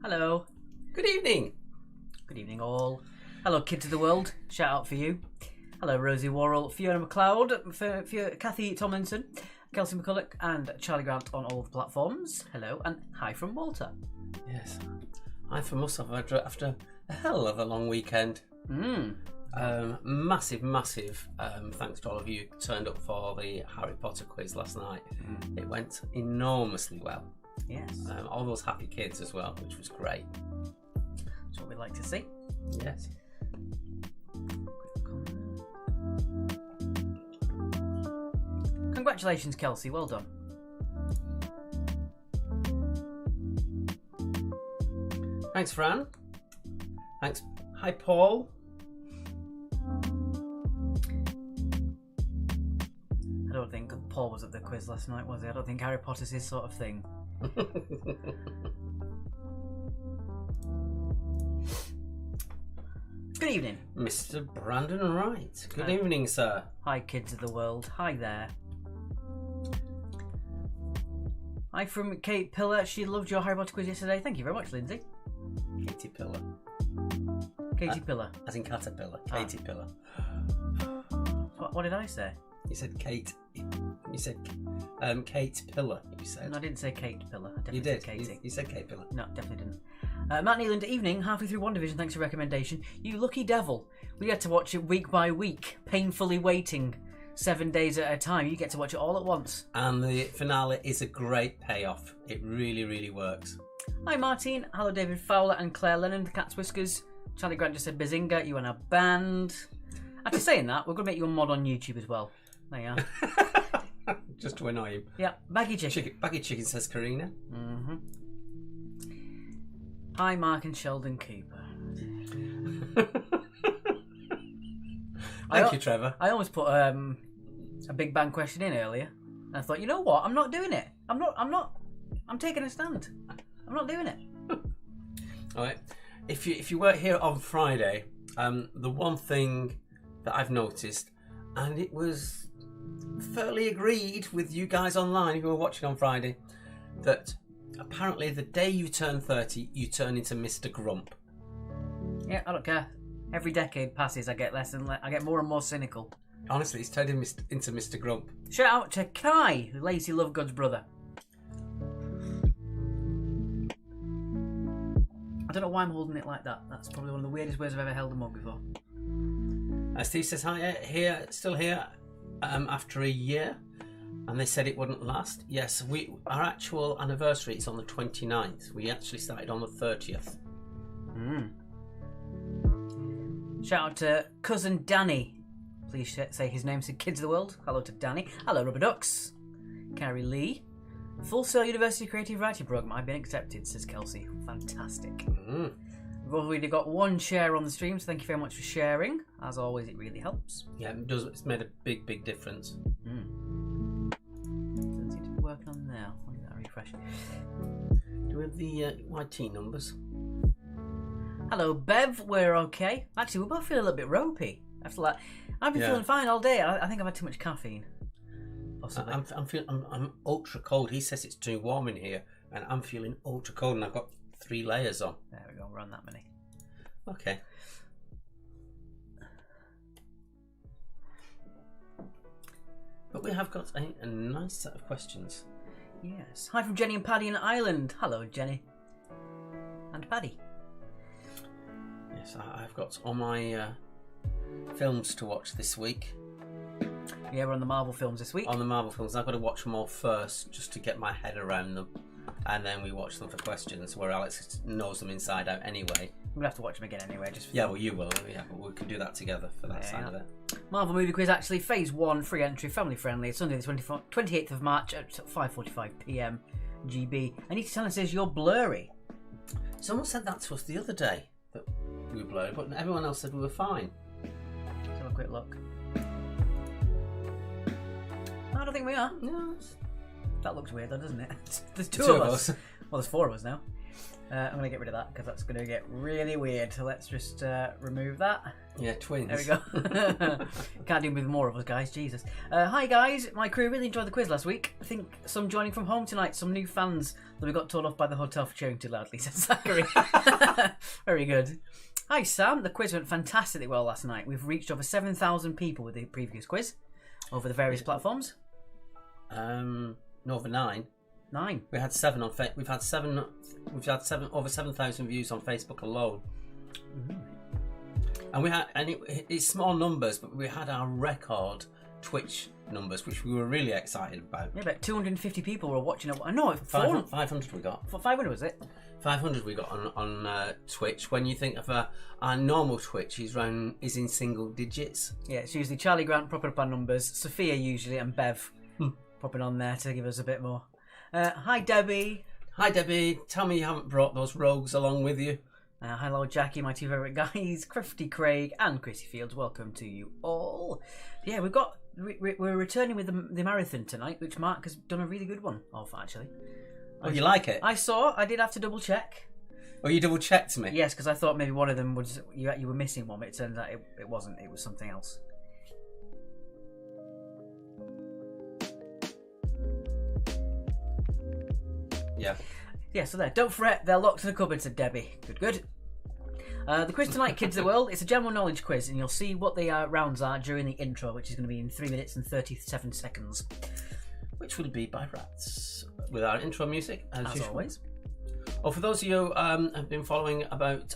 Hello. Good evening. Good evening, all. Hello, kids of the world. Shout out for you. Hello, Rosie Worrell, Fiona McLeod, Kathy Tomlinson, Kelsey McCulloch, and Charlie Grant on all the platforms. Hello, and hi from Walter. Yes, hi from myself after a hell of a long weekend. Massive thanks to all of you who turned up for the Harry Potter quiz last night. It went enormously well. Yes. All those happy kids as well, which was great. That's what we like to see. Yes. Congratulations, Kelsey. Well done. Thanks, Fran. Thanks. Hi, Paul. I don't think Paul was at the quiz last night, was he? I don't think Harry Potter's his sort of thing. Good evening. Mr. Brandon Wright. Good evening, sir. Hi, kids of the world. Hi there. Hi from Kate Pillar. She loved your Harry Potter quiz yesterday. Thank you very much, Lindsay. Katie Pillar. Katie Pillar. As in caterpillar. Katie Pillar. What did I say? You said Kate. You said Kate Pillar. You said. No, I didn't say Kate Pillar. I definitely You did. said Katie. You said Kate Pillar. No, definitely didn't. Matt Nealand, evening, halfway through WandaVision, thanks for your recommendation. You lucky devil. We get to watch it week by week, painfully waiting 7 days at a time. You get to watch it all at once. And the finale is a great payoff. It really, really works. Hi, Martine. Hello, David Fowler and Claire Lennon, the Cat's Whiskers. Charlie Grant just said, Bazinga, you and a band. After saying that, we're going to make you a mod on YouTube as well. There you are. Just to annoy him. Yeah, Baggy Chicken. Baggy Chicken, says Karina. Mm-hmm. Hi, Mark and Sheldon Cooper. Thank you, Trevor. I almost put a Big Bang question in earlier. And I thought, you know what? I'm not doing it. I'm taking a stand. I'm not doing it. All right. If you weren't here on Friday, the one thing that I've noticed, and it was fairly agreed with you guys online who were watching on Friday, that apparently the day you turn 30, you turn into Mr. Grump. Yeah, I don't care. Every decade passes, I get less and less. I get more and more cynical. Honestly, he's turned into Mr. Grump. Shout out to Kai, Lacey Lovegood's brother. I don't know why I'm holding it like that. That's probably one of the weirdest ways I've ever held a mug before. Steve says, hi, still here after a year. And they said it wouldn't last. Yes, our actual anniversary is on the 29th. We actually started on the 30th. Shout out to cousin Danny. Please say his name to Kids of the World. Hello to Danny. Hello, Rubber Ducks. Carrie Lee. Full Sail University Creative Writing Programme. I've been accepted, says Kelsey. Fantastic. We've already got one share on the stream, so thank you very much for sharing. As always, it really helps. Yeah, it does. It's made a big difference. Doesn't seem to be working on now. Let me get that refresh. Do we have the YT numbers? Hello, Bev. We're okay. Actually, we're both feeling a little bit ropey. I've been feeling fine all day. I think I've had too much caffeine. Possibly. I'm ultra cold. He says it's too warm in here, and I'm feeling ultra cold, and I've got 3 layers on. There we go. We're on that many. Okay. But we have got a nice set of questions. Yes. Hi from Jenny and Paddy in Ireland. Hello, Jenny. And Paddy. Yes, I've got all my films to watch this week. Yeah, we're on the Marvel films this week. On the Marvel films. I've got to watch them all first, just to get my head around them. And then we watch them for questions, where Alex knows them inside out anyway. We'll have to watch them again anyway. Well, you will. Yeah, but we can do that together for that side of it. Marvel Movie Quiz, actually, Phase 1, free entry, family friendly. It's Sunday the 28th of March at 5:45 p.m. GB. I need to tell us says you're blurry. Someone said that to us the other day, that we were blurry, but everyone else said we were fine. Let's have a quick look. I don't think we are. No. That looks weird though, doesn't it? There's two of us. Well, there's 4 of us now. I'm going to get rid of that because that's going to get really weird. So let's just remove that. Yeah, twins. There we go. Can't do with more of us, guys. Jesus. Hi, guys. My crew really enjoyed the quiz last week. I think some joining from home tonight. Some new fans that we got told off by the hotel for cheering too loudly, said Zachary. Very good. Hi, Sam. The quiz went fantastically well last night. We've reached over 7,000 people with the previous quiz over the various platforms. No, over 9. 9. We had 7 on. We've had 7. We've had 7 over 7,000 views on Facebook alone. And we had, and it's small numbers, but we had our record Twitch numbers, which we were really excited about. Yeah, but 250 people were watching it. I know, 500 we got. 500 was it? 500 we got on Twitch. When you think of our normal Twitch, is in single digits. Yeah, it's usually Charlie Grant propping up our numbers, Sophia usually, and Bev popping on there to give us a bit more. Hi, Debbie. Hi, Debbie. Tell me you haven't brought those rogues along with you. Hello, Jackie, my two favourite guys, Crafty Craig and Chrissy Fields. Welcome to you all. Yeah, we're returning with the marathon tonight, which Mark has done a really good one of, actually. Oh, you like it? I did have to double check. Oh, you double checked me? Yes, because I thought maybe one of them was you were missing one, but it turns out it wasn't. It was something else. Yeah. Yeah, so there. Don't fret, they're locked in the cupboard, said Debbie. Good. The quiz tonight, Kids of the World, it's a general knowledge quiz, and you'll see what the rounds are during the intro, which is going to be in 3 minutes and 37 seconds. Which will be by Rats, with our intro music, as usual. Always. Oh, for those of you who have been following about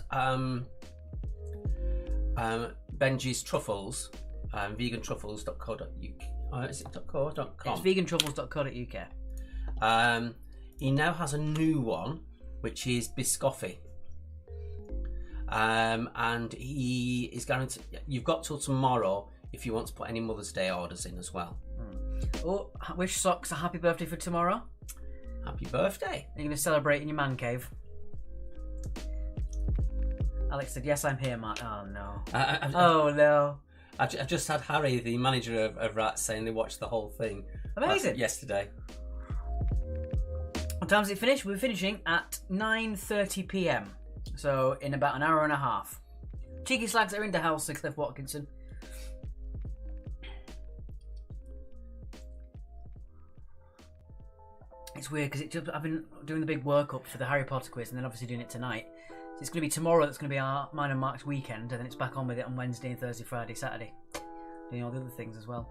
Benji's Truffles, vegantruffles.co.uk. Is it .co.com? It's vegantruffles.co.uk. He now has a new one, which is Biscoffee. And he is guaranteed. You've got till tomorrow if you want to put any Mother's Day orders in as well. Oh, wish Socks a happy birthday for tomorrow. Happy birthday. Are you going to celebrate in your man cave? Alex said, yes, I'm here, Matt. Oh, no. Oh, no. I've just had Harry, the manager of Rats, saying they watched the whole thing. Amazing. Yesterday. What time does it finish? We're finishing at 9:30 p.m. So in about an hour and a half. Cheeky slags are in the house, said Cliff Watkinson. It's weird because I've been doing the big workup for the Harry Potter quiz and then obviously doing it tonight. So it's going to be tomorrow that's going to be mine and Mark's weekend, and then it's back on with it on Wednesday and Thursday, Friday, Saturday. Doing all the other things as well.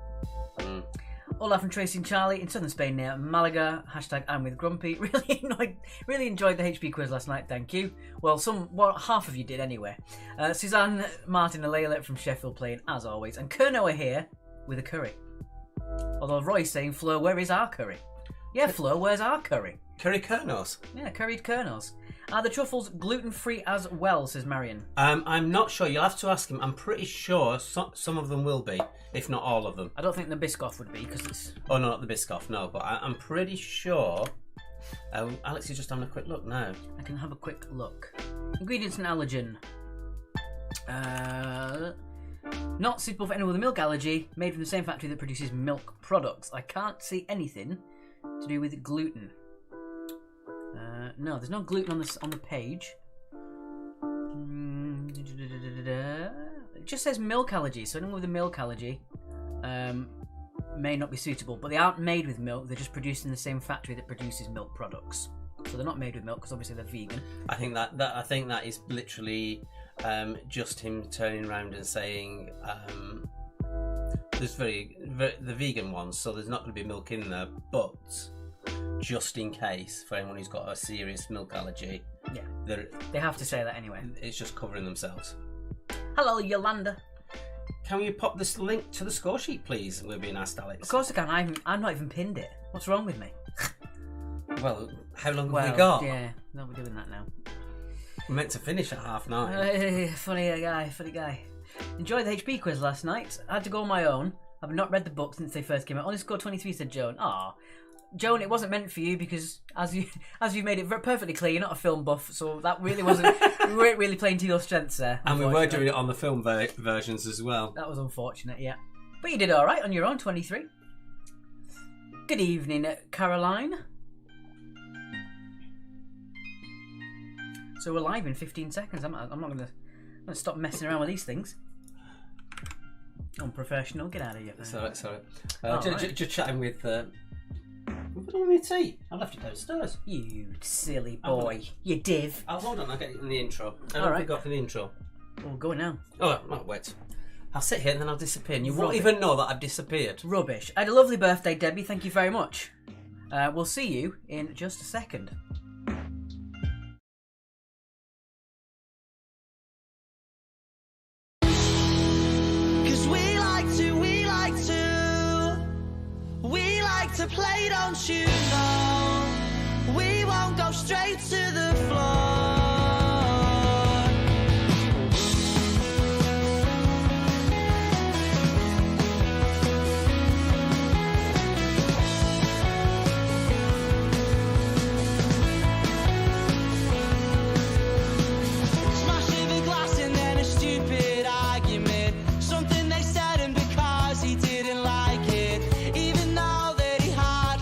Olaf and Tracy and Charlie in southern Spain near Malaga. Hashtag I'm with Grumpy. Really enjoyed the HP quiz last night, thank you. Well, half of you did anyway. Suzanne, Martin and Layla from Sheffield playing as always. And Kerno are here with a curry. Although Roy's saying, Fleur, where is our curry? Yeah, Fleur, where's our curry? Curry kernels. Yeah, curried kernels. Are the truffles gluten-free as well, says Marion. I'm not sure. You'll have to ask him. I'm pretty sure some of them will be, if not all of them. I don't think the Biscoff would be, because it's... Oh, no, not the Biscoff, no. But I'm pretty sure... Alex is just having a quick look now. I can have a quick look. Ingredients and allergen. Not suitable for anyone with a milk allergy. Made from the same factory that produces milk products. I can't see anything to do with gluten. No, there's no gluten on the page. It just says milk allergy, so anyone with a milk allergy may not be suitable. But they aren't made with milk; they're just produced in the same factory that produces milk products. So they're not made with milk because obviously they're vegan. I think that is literally just him turning around and saying there's the vegan ones, so there's not going to be milk in there, but just in case for anyone who's got a serious milk allergy, yeah, they have to say that anyway. It's just covering themselves. Hello, Yolanda. Can you pop this link to the score sheet, please? We're being asked, Alex. Of course I can. I'm not even pinned it. What's wrong with me? Well, how long have we got? Yeah, no, we're doing that now. We're meant to finish at 9:30. Funny guy. Enjoyed the HP quiz last night. I had to go on my own. I've not read the book since they first came out. Only scored 23, said Joan. Aw. Joan, it wasn't meant for you because, as you made it perfectly clear, you're not a film buff, so that really wasn't. We weren't really playing to your strengths there. And we were doing it on the film versions as well. That was unfortunate, yeah. But you did all right on your own, 23. Good evening, Caroline. So we're live in 15 seconds. I'm not going to stop messing around with these things. Unprofessional. Get out of here. Sorry. Right. Just chatting with... What's on my tea? I left it downstairs. You silly boy. You div. Oh, hold on. I'll get it in the intro. All right. We've got for the intro. We'll go now. Oh, I'm not wet. I'll sit here and then I'll disappear. And you won't Rubbish. even know that I've disappeared. Rubbish. I had a lovely birthday, Debbie. Thank you very much. We'll see you in just a second. To play, don't you know? We won't go straight to the floor. Smashing the glass and then a stupid argument. Something they said and because he didn't like it. Even though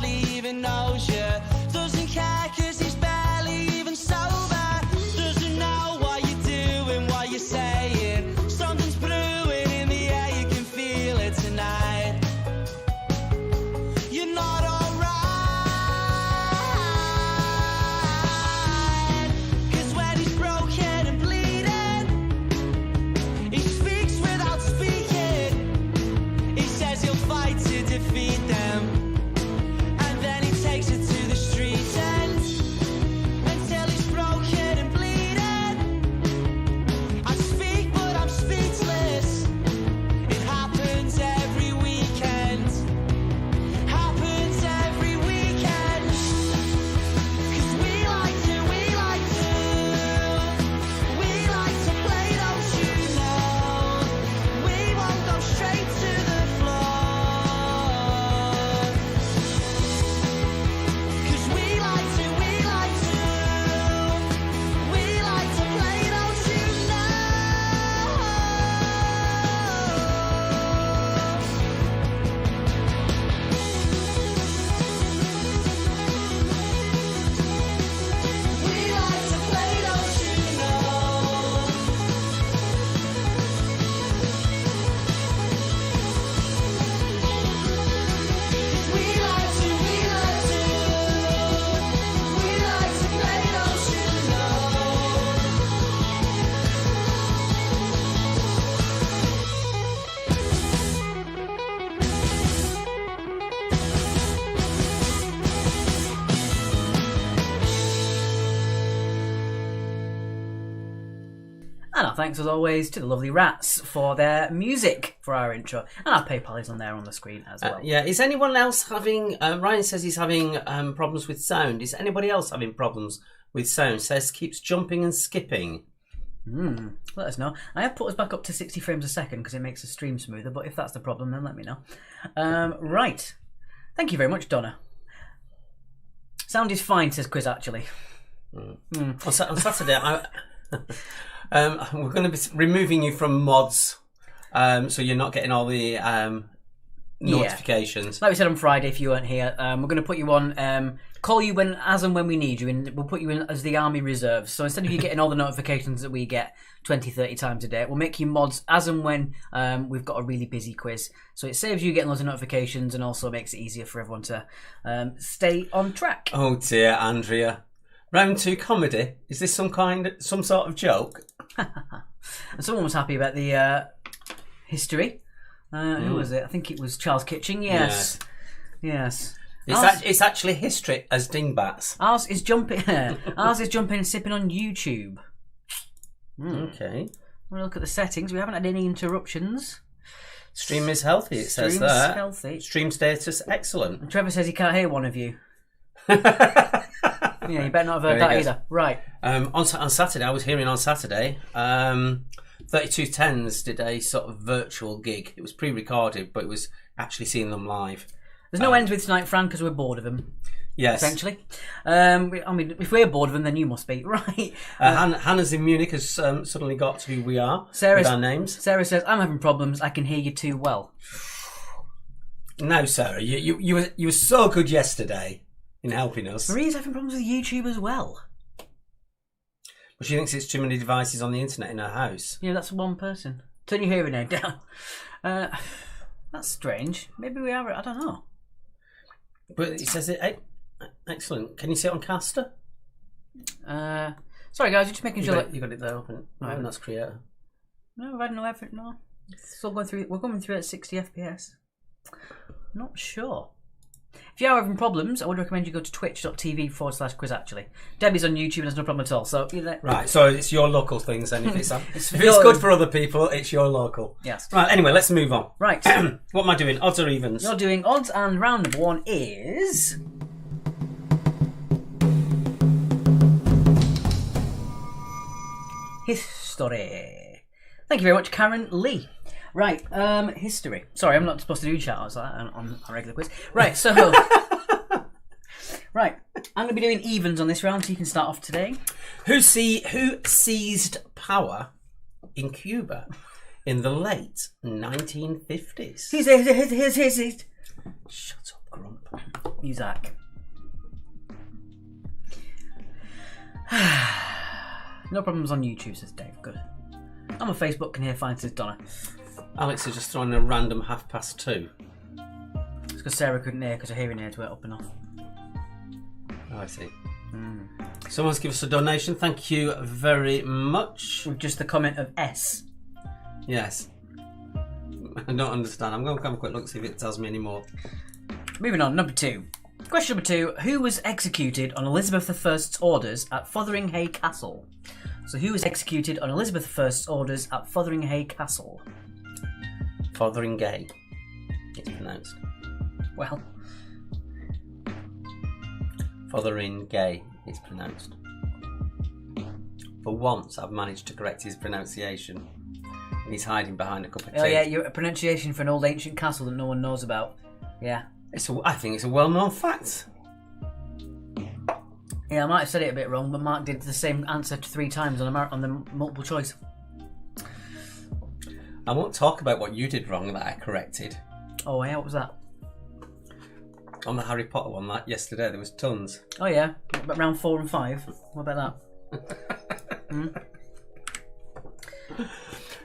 even knows you, doesn't care cause he's barely even sober, doesn't know what you're doing, what you're saying, something's brewing in the air, you can feel it tonight, you're not alright, cause when he's broken and bleeding, he speaks without speaking, he says he'll fight to defeat them. Takes it to the street end until he's broken and bleeding. I speak but I'm speechless. It happens every weekend. Happens every weekend. Cause we like to play, don't you know? We won't go straight to the floor. And our thanks as always to the lovely Rats for their music for our intro. And our PayPal is on there on the screen as well. Yeah, is anyone else having... Ryan says he's having problems with sound. Is anybody else having problems with sound? Says keeps jumping and skipping. Let us know. I have put us back up to 60 frames a second because it makes the stream smoother, but if that's the problem then let me know. Right. Thank you very much, Donna. Sound is fine, says Quiz actually. On Saturday, we're going to be removing you from mods, so you're not getting all the notifications. Like we said on Friday, if you weren't here, we're going to put you on, call you as and when we need you, and we'll put you in as the Army Reserves. So instead of you getting all the notifications that we get 20, 30 times a day, we'll make you mods as and when we've got a really busy quiz. So it saves you getting loads of notifications and also makes it easier for everyone to stay on track. Oh dear, Andrea. Round 2 comedy. Is this some sort of joke? And someone was happy about the history. Who was it? I think it was Charles Kitching. Yes. It's actually history as dingbats. Ours is jumping. Ours is jumping and sipping on YouTube. Okay. When I look at the settings, we haven't had any interruptions. Stream is healthy. It says Stream's there. healthy. Stream status excellent. And Trevor says he can't hear one of you. Yeah, you better not have heard that either. Right. On Saturday, I was hearing on Saturday, 3210s did a sort of virtual gig. It was pre-recorded, but it was actually seeing them live. There's no ends with tonight, Fran, because we're bored of them. Yes. Essentially. I mean, if we're bored of them, then you must be. Right. Hannah's in Munich has suddenly got who we are with our names. Sarah says, I'm having problems. I can hear you too well. No, Sarah, you were so good yesterday in helping us. Maria's having problems with YouTube as well. But she thinks it's too many devices on the internet in her house. Yeah, that's one person. Turn your hearing aid down. That's strange. Maybe we are. I don't know. But it says it. Excellent. Can you see it on Caster? Sorry, guys. Just making sure that You got it there open. Right. Oh, that's Creator. No, I've had no effort. No, it's still going through. We're going through at 60 FPS. Not sure. If you are having problems, I would recommend you go to twitch.tv/quiz. Actually, Debbie's on YouTube and there's no problem at all. So Right, so it's your local things then. If it's good for other people, it's your local. Yes. Right. Anyway, let's move on. Right. What am I doing? Odds or evens? You're doing odds, and round number 1 is history. Thank you very much, Karen Lee. Right, history. Sorry, I'm not supposed to do shout-outs like that on a regular quiz. Right, so... right, I'm going to be doing evens on this round, so you can start off today. Who seized power in Cuba in the late 1950s? He's Shut up, Grump. You, Zach. No problems on YouTube, says Dave. Good. I'm on Facebook, can hear fine, says Donna. Alex is just throwing a random 2:30. It's because Sarah couldn't hear because her hearing aids weren't up enough. Oh, I see. Someone's given us a donation. Thank you very much. With just the comment of S. Yes. I don't understand. I'm going to have a quick look, see if it tells me any more. Moving on, number 2. Question number 2. Who was executed on Elizabeth I's orders at Fotheringhay Castle? So who was executed on Elizabeth I's orders at Fotheringhay Castle? Fotheringhay, it's pronounced. Well, Fotheringhay, it's pronounced. For once, I've managed to correct his pronunciation. And he's hiding behind a cup of tea. oh yeah, your pronunciation for an old ancient castle that no one knows about. Yeah. I think it's a well-known fact. Yeah, I might have said it a bit wrong, but Mark did the same answer 3 times on the multiple choice. I won't talk about what you did wrong that I corrected. Oh yeah, what was that? On the Harry Potter one, like yesterday, there was tons. Oh yeah, but round 4 and 5. What about that?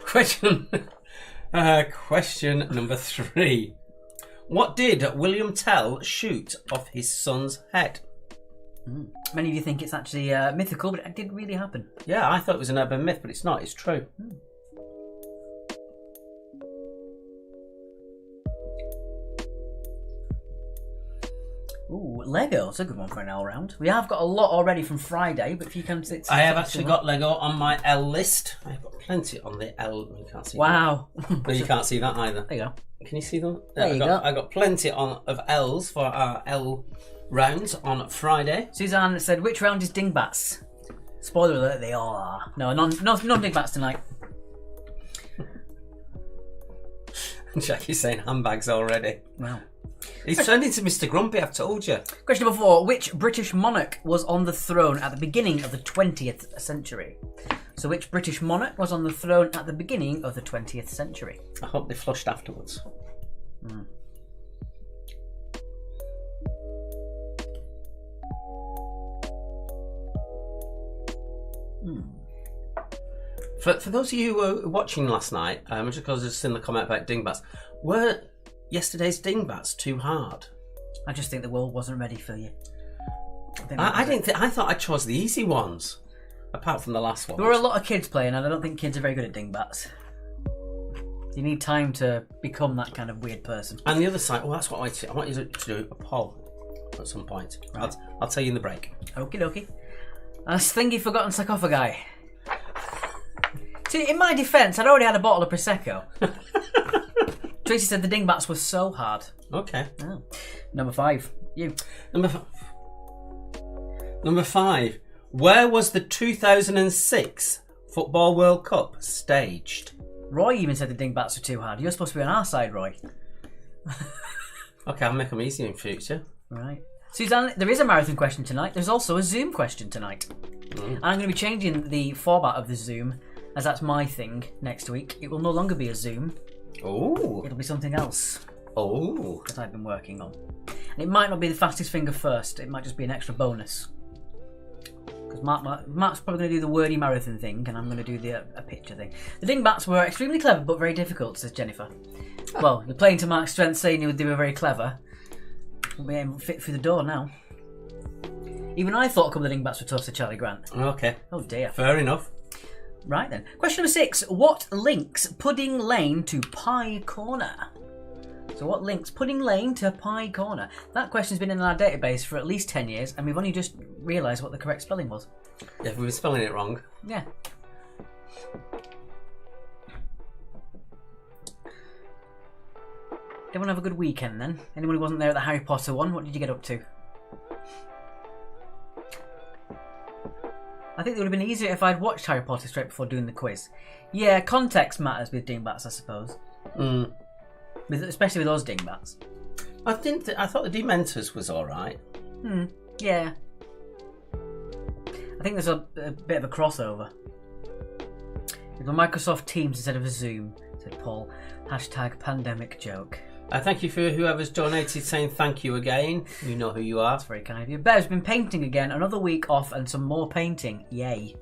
Question number 3. What did William Tell shoot off his son's head? Many of you think it's actually mythical, but it did really happen. Yeah, I thought it was an urban myth, but it's not. It's true. Ooh, Lego. It's a good one for an L round. We have got a lot already from Friday, but if you can... I have actually got Lego on my L list. I've got plenty on the L. You can't see Wow. that. No, you can't see that either. There you go. Can you see them? There you go. I got plenty of L's for our L rounds on Friday. Suzanne said, which round is Dingbats? Spoiler alert, they all are. No Dingbats tonight. Jackie's saying handbags already. Wow. He's turned into Mr. Grumpy, I've told you. Question number 4. Which British monarch was on the throne at the beginning of the 20th century? So which British monarch was on the throne at the beginning of the 20th century? I hope they flushed afterwards. For those of you who were watching last night, just because I've seen the comment about Dingbats, were yesterday's Dingbats too hard? I just think the world wasn't ready for you. I thought I chose the easy ones, apart from the last one. There were a lot of kids playing, and I don't think kids are very good at Dingbats. You need time to become that kind of weird person. And the other side, well, that's what I want you to do a poll at some point. Right. I'll tell you in the break. Okie dokie. Slingy Forgotten Sarcophagi. See, in my defence, I'd already had a bottle of Prosecco. Tracy said the Dingbats were so hard. Okay. Oh. Number 5. You. Number 5. Where was the 2006 Football World Cup staged? Roy even said the Dingbats were too hard. You're supposed to be on our side, Roy. Okay, I'll make them easier in future. Right. Suzanne, there is a marathon question tonight. There's also a Zoom question tonight. And I'm going to be changing the format of the Zoom, as that's my thing next week. It will no longer be a Zoom. Oh. It'll be something else. Oh. That I've been working on. And it might not be the fastest finger first. It might just be an extra bonus. Because Mark's probably going to do the wordy marathon thing, and I'm going to do the a picture thing. The dingbats were extremely clever, but very difficult, says Jennifer. Well, you're playing to Mark's strengths, saying they were very clever. We'll be able to fit through the door now. Even I thought a couple of dingbats were tough, said Charlie Grant. Okay. Oh dear. Fair enough. Right then. Question number 6. What links Pudding Lane to Pie Corner? So what links Pudding Lane to Pie Corner? That question's been in our database for at least 10 years, and we've only just realised what the correct spelling was. Yeah, we've been spelling it wrong. Yeah. Everyone have a good weekend then? Anyone who wasn't there at the Harry Potter one, what did you get up to? I think it would have been easier if I'd watched Harry Potter straight before doing the quiz. Yeah, context matters with dingbats, I suppose. Especially with us dingbats. I thought the Dementors was all right. Yeah. I think there's a bit of a crossover. With the Microsoft Teams instead of a Zoom, said Paul. # pandemic joke. Thank you for whoever's donated, saying thank you again. You know who you are. That's very kind of you. Bev's been painting again. Another week off and some more painting. Yay.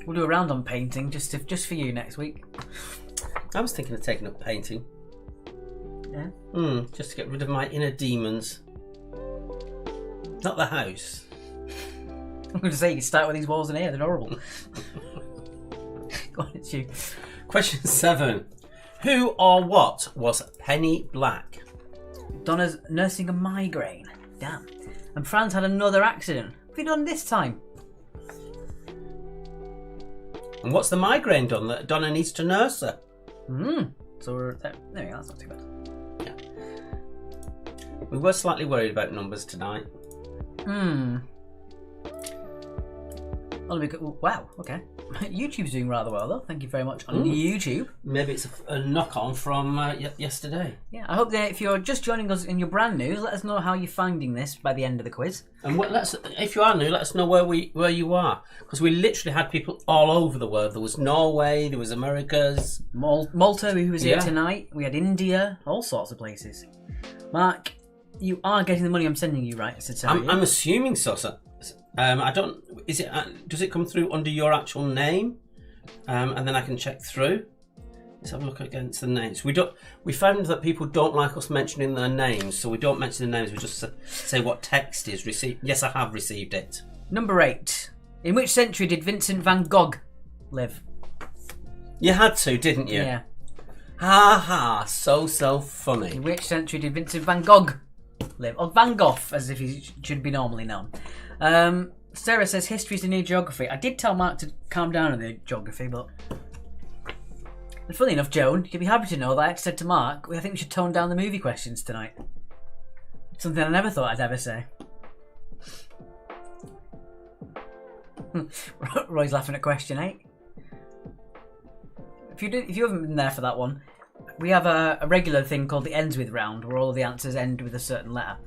We'll do a round on painting just for you next week. I was thinking of taking up painting. Yeah? Just to get rid of my inner demons. Not the house. I'm going to say you can start with these walls in here. They're horrible. Go on, it's you. Question 7. Who or what was Penny Black? Donna's nursing a migraine. Damn. And Fran's had another accident. What have you done this time? And what's the migraine done that Donna needs to nurse her? So we're there we go, that's not too bad. Yeah. We were slightly worried about numbers tonight. Wow, okay. YouTube's doing rather well though. Thank you very much on YouTube. Maybe it's a knock-on from yesterday. Yeah, I hope that if you're just joining us and you're brand new, let us know how you're finding this by the end of the quiz. And if you are new, let us know where you are, because we literally had people all over the world. There was Norway, there was Americas, Malta, who was here tonight. We had India, all sorts of places. Mark, you are getting the money I'm sending you, right? I'm assuming so, sir. I don't. Is it? Does it come through under your actual name, and then I can check through? Let's have a look against the names. We found that people don't like us mentioning their names, so we don't mention the names. We just say what text is received. Yes, I have received it. Number 8. In which century did Vincent van Gogh live? You had to, didn't you? Yeah. Ha ha! So funny. In which century did Vincent van Gogh live? Or Van Gogh, as if he should be normally known. Sarah says history's the new geography. I did tell Mark to calm down on the geography, but... And funny enough, Joan, you'd be happy to know that I said to Mark, I think we should tone down the movie questions tonight. Something I never thought I'd ever say. Roy's laughing at question 8. If you haven't been there for that one, we have a regular thing called the Ends With round, where all of the answers end with a certain letter.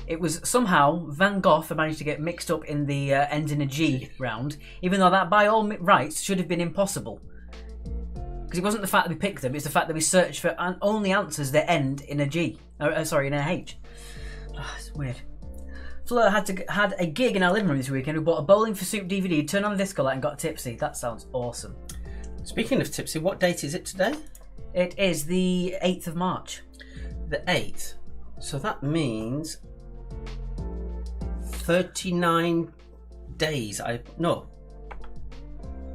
It was somehow Van Gogh managed to get mixed up in the ends in a G round, even though that by all rights should have been impossible. Because it wasn't the fact that we picked them, it's the fact that we searched for only answers that end in a G. In a H. Oh, it's weird. Fleur had a gig in our living room this weekend. We bought a Bowling for Soup DVD, turned on the disco light and got tipsy. That sounds awesome. Speaking of tipsy, what date is it today? It is the 8th of March. The 8th. So that means 39 days. No.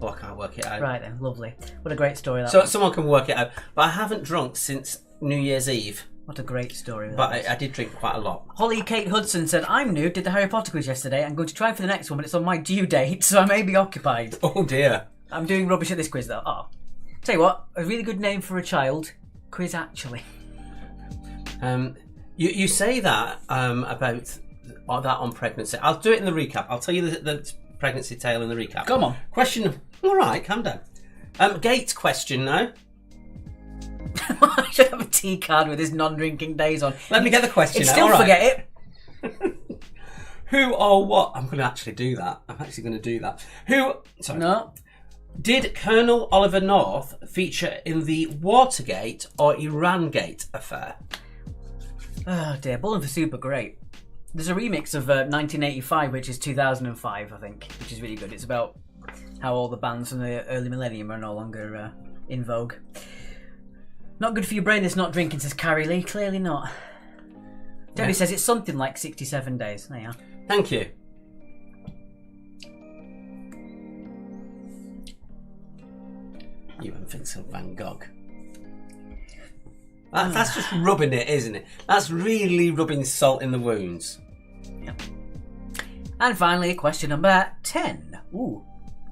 Oh, I can't work it out. Right then, lovely. What a great story that So was. someone can work it out. But I haven't drunk since New Year's Eve. What a great story. But I did drink quite a lot. Holly Kate Hudson said, I'm new, did the Harry Potter quiz yesterday. I'm going to try for the next one, but it's on my due date, so I may be occupied. Oh dear. I'm doing rubbish at this quiz though. Oh. Tell you what, a really good name for a child. Quiz Actually. You say that about that on pregnancy. I'll do it in the recap. I'll tell you the pregnancy tale in the recap. Come on. Question. All right, calm down. Gates question now. I should have a tea card with his non-drinking days on. Let me get the question. He'd still forget it. Who or what? I'm going to actually do that. I'm actually going to do that. Sorry. No. Did Colonel Oliver North feature in the Watergate or Irangate affair? Oh dear, Bowling for Soup are great. There's a remix of 1985, which is 2005, I think, which is really good. It's about how all the bands from the early millennium are no longer in vogue. Not good for your brain, this not drinking, says Carrie Lee. Clearly not. Debbie says it's something like 67 days. There you are. Thank you. You and Vincent van Gogh. That's just rubbing it, isn't it? That's really rubbing salt in the wounds. Yep. And finally, question number 10. Ooh,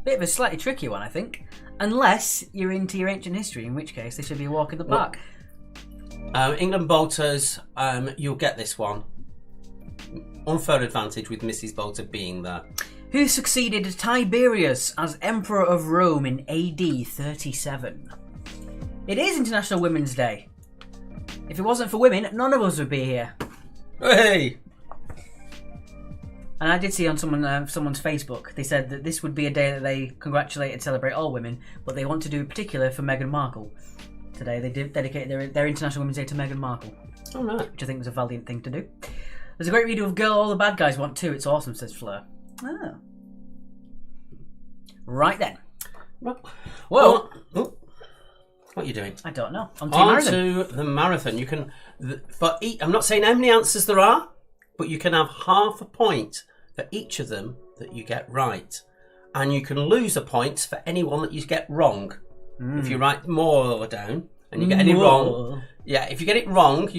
bit of a slightly tricky one, I think. Unless you're into your ancient history, in which case this should be a walk in the park. England Bolters, you'll get this one. Unfair advantage with Mrs. Bolter being there. Who succeeded Tiberius as Emperor of Rome in AD 37? It is International Women's Day. If it wasn't for women, none of us would be here. Hey! And I did see on someone's Facebook, they said that this would be a day that they congratulate and celebrate all women, but they want to do in particular for Meghan Markle. Today they dedicated their International Women's Day to Meghan Markle. Oh, right. Which I think was a valiant thing to do. There's a great video of Girl All the Bad Guys Want too. It's awesome, says Fleur. Oh. Right then. Well, Whoa. what are you doing? I don't know. On To the marathon. You can, I'm not saying how many answers there are, but you can have half a point for each of them that you get right, and you can lose a point for any one that you get wrong. If you write more down and you get any wrong, if you get it wrong,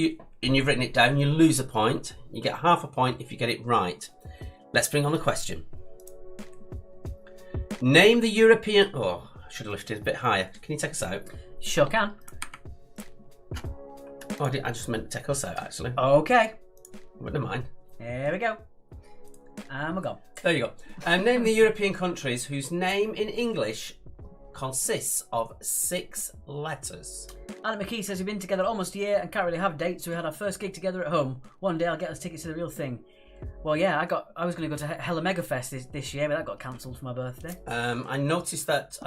and you've written it down, you lose a point. You get half a point if you get it right. Let's bring on the question. Name the European. Oh, I should have lifted it a bit higher. Can you take us out? Sure can. Oh, I just meant to take us out, actually. Okay. Wouldn't mind. There we go. And we're gone. There you go. Name the European countries whose name in English consists of 6 letters. Alan McKee says we've been together almost a year and can't really have dates, so we had our first gig together at home. One day I'll get us tickets to the real thing. Well, yeah, I was going to go to Hella Mega Fest this year, but that got cancelled for my birthday. I noticed that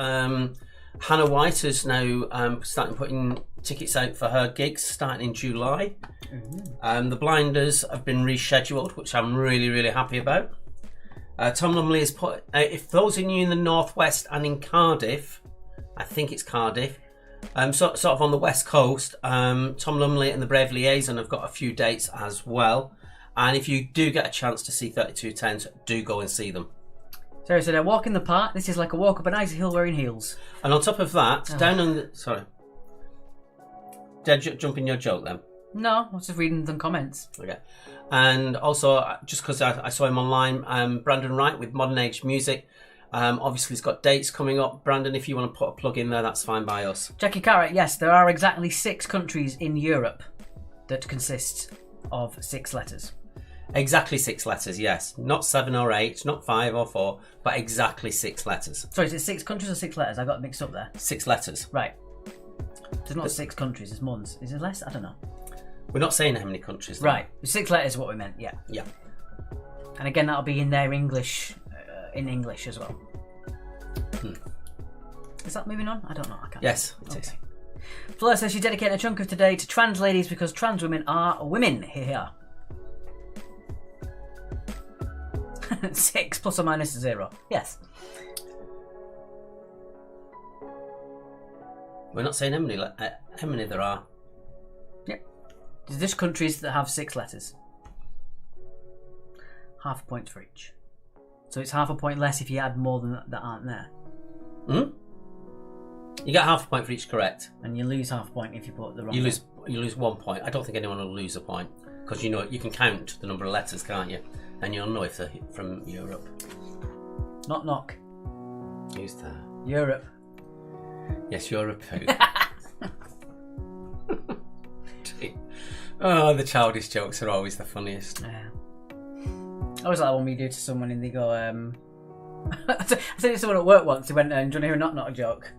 Hannah White is now starting putting tickets out for her gigs starting in July. The Blinders have been rescheduled, which I'm really, really happy about. Tom Lumley has put, if those of you in the Northwest and in Cardiff, I think it's Cardiff, sort of on the West Coast, Tom Lumley and the Brave Liaison have got a few dates as well. And if you do get a chance to see 3210s, do go and see them. Sarah said, a walk in the park. This is like a walk up a nice hill wearing heels. And on top of that, down on the... Sorry. Did I jump in your joke then? No, I was just reading the comments. Okay. And also, just because I saw him online, Brandon Wright with Modern Age Music. Obviously, he's got dates coming up. Brandon, if you want to put a plug in there, that's fine by us. Jackie Carrot, yes, there are exactly 6 countries in Europe that consist of 6 letters. Exactly 6 letters, yes. Not 7 or 8, not 5 or 4, but exactly 6 letters. Sorry, is it 6 countries or 6 letters? I got mixed up there. 6 letters. Right. There's not 6 countries, there's months. Is it less? I don't know. We're not saying how many countries. Though. Right. 6 letters is what we meant, yeah. Yeah. And again, that'll be in their English, in English as well. Is that moving on? I don't know. I can't. Yes, it is. Fleur says she's dedicating a chunk of today to trans ladies because trans women are women. Here. 6 plus or minus 0. Yes. We're not saying how many there are. Yep. There's just countries that have 6 letters. Half a point for each. So it's half a point less if you add more than that aren't there. You get half a point for each correct. And you lose half a point if you put the wrong. You lose 1 point. I don't think anyone will lose a point because you can count the number of letters, can't you? And you'll know if they're from Europe. Knock knock. Who's that? Europe. Yes, Europe. Oh, the childish jokes are always the funniest. Yeah. I always like when we do to someone and they go, I said to someone at work once, he went, do you want to hear a knock knock joke?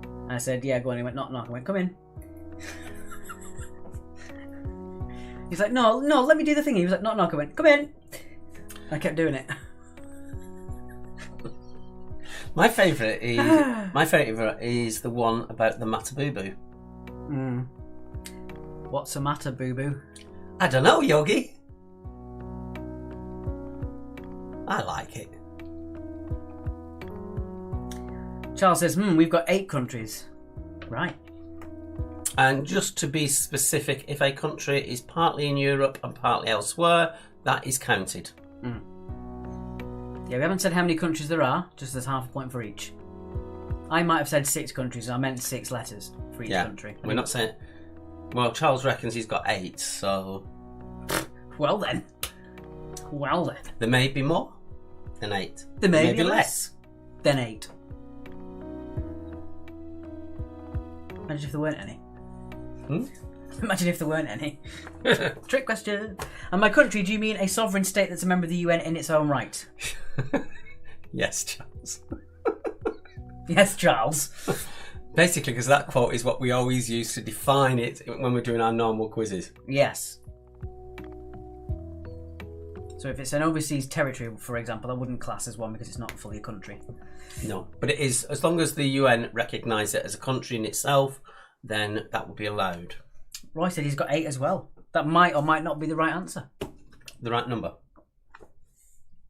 And I said, yeah, go on. He went, knock knock. I went, come in. He's like, no, let me do the thing. He was like, knock knock. I went, come in. I kept doing it. My favourite is the one about the Matabubu. What's the matter, boo boo? I don't know, Yogi. I like it. Charles says, we've got 8 countries. Right. And just to be specific, if a country is partly in Europe and partly elsewhere, that is counted. Yeah, we haven't said how many countries there are, just as half a point for each. I might have said 6 countries, and I meant 6 letters for each country. We're not saying... Well, Charles reckons he's got 8, so... Well then. There may be more than 8. There may be less than 8. Imagine if there weren't any. Imagine if there weren't any. Trick question. And by country, do you mean a sovereign state that's a member of the UN in its own right? Yes, Charles. Yes, Charles. Basically, because that quote is what we always use to define it when we're doing our normal quizzes. Yes. So if it's an overseas territory, for example, that wouldn't class as one because it's not fully a country. No, but it is, as long as the UN recognise it as a country in itself, then that will be allowed. Roy said he's got 8 as well. That might or might not be the right answer. The right number?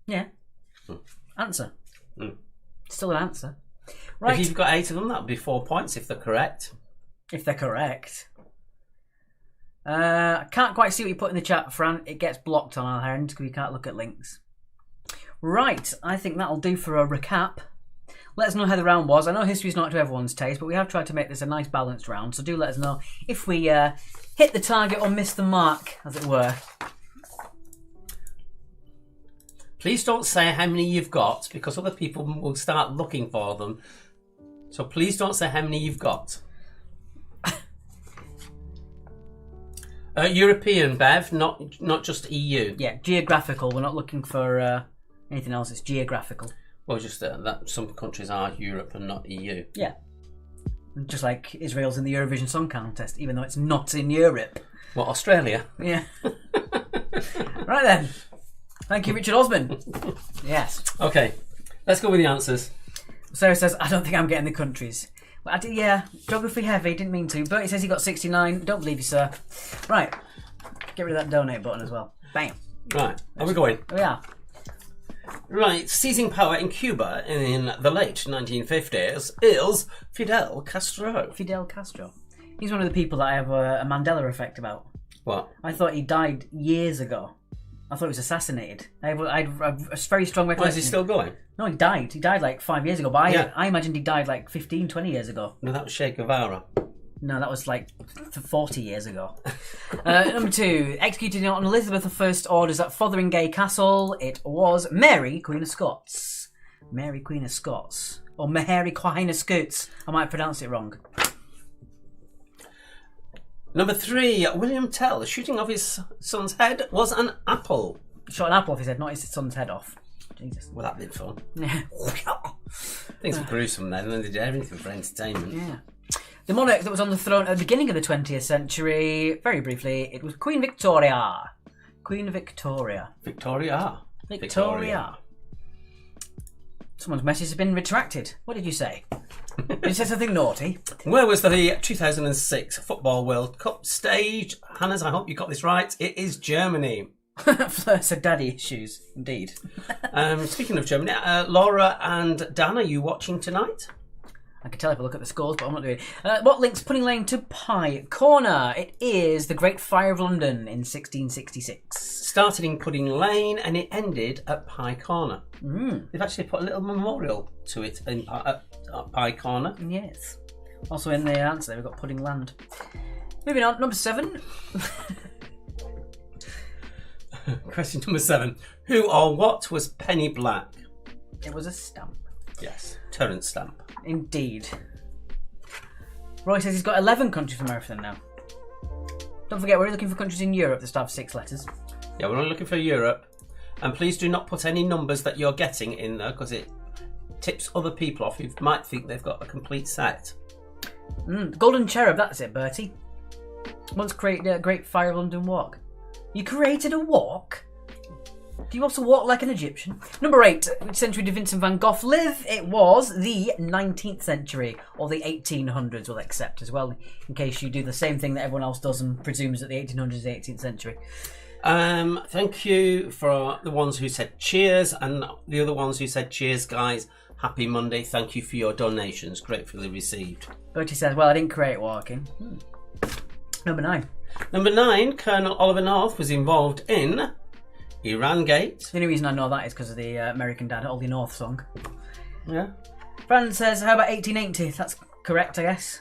Yeah. Answer. Still an answer. Right. If you've got 8 of them, that would be 4 points if they're correct. If they're correct. I can't quite see what you put in the chat, Fran. It gets blocked on our end because we can't look at links. Right, I think that'll do for a recap. Let us know how the round was. I know history's not to everyone's taste, but we have tried to make this a nice balanced round. So do let us know if we hit the target or miss the mark, as it were. Please don't say how many you've got, because other people will start looking for them. So please don't say how many you've got. European, Bev, not just EU. Yeah, geographical. We're not looking for anything else. It's geographical. Well, just that some countries are Europe and not EU. Yeah. Just like Israel's in the Eurovision Song Contest, even though it's not in Europe. What, Australia? Yeah. Right then. Thank you, Richard Osman. Yes. Okay, let's go with the answers. Sarah says, I don't think I'm getting the countries. Well, yeah, geography heavy, didn't mean to. Bertie says he got 69. Don't believe you, sir. Right. Get rid of that donate button as well. Bam. Right, are we going? We are. Right, seizing power in Cuba in the late 1950s is Fidel Castro. Fidel Castro. He's one of the people that I have a Mandela effect about. What? I thought he died years ago. I thought he was assassinated. I have a very strong recollection. Why is he still going? No, he died. He died like 5 years ago. But Yeah. I imagined he died like 15, 20 years ago. No, that was Che Guevara. No, that was like 40 years ago. Number 2. Executed on Elizabeth I's orders at Fotheringay Castle. It was Mary, Queen of Scots. Mary, Queen of Scots. Or Mary, Queen of Scots. I might pronounce it wrong. Number 3. William Tell, the shooting of his son's head was an apple. Shot an apple off his head, not his son's head off. Jesus. Well, that did fun. Yeah. Things were gruesome then, and then they did everything for entertainment. Yeah. The monarch that was on the throne at the beginning of the 20th century, very briefly, it was Queen Victoria. Queen Victoria. Victoria. Someone's message has been retracted. What did you say? Did you say something naughty? Where was the 2006 Football World Cup stage? Hannes, I hope you got this right. It is Germany. Fleur said daddy issues, indeed. Speaking of Germany, Laura and Dan, are you watching tonight? I can tell if I look at the scores, but I'm not doing it. What links Pudding Lane to Pie Corner? It is the Great Fire of London in 1666. Started in Pudding Lane and it ended at Pie Corner. They've actually put a little memorial to it in Pie Corner. Yes. Also in the answer, we've got Pudding Land. Moving on, number 7. Question number 7. Who or what was Penny Black? It was a stamp. Yes, Terence Stamp. Indeed. Roy says he's got 11 countries from everything now. Don't forget, we're looking for countries in Europe that start with 6 letters. Yeah, we're only looking for Europe. And please do not put any numbers that you're getting in there, because it tips other people off who might think they've got a complete set. Golden Cherub, that's it, Bertie. Once created a Great Fire of London walk. You created a walk? Do you also walk like an Egyptian? Number 8. Which century did Vincent van Gogh live? It was the 19th century, or the 1800s we'll accept as well, in case you do the same thing that everyone else does and presumes that the 1800s is the 18th century. Thank you for the ones who said cheers and the other ones who said cheers, guys. Happy Monday. Thank you for your donations. Gratefully received. Bertie says, well, I didn't create walking. Number 9. Number 9, Colonel Oliver North was involved in Iran Gate. The only reason I know that is because of the American Dad, Ollie North song. Yeah. Fran says, how about 1880? That's correct, I guess.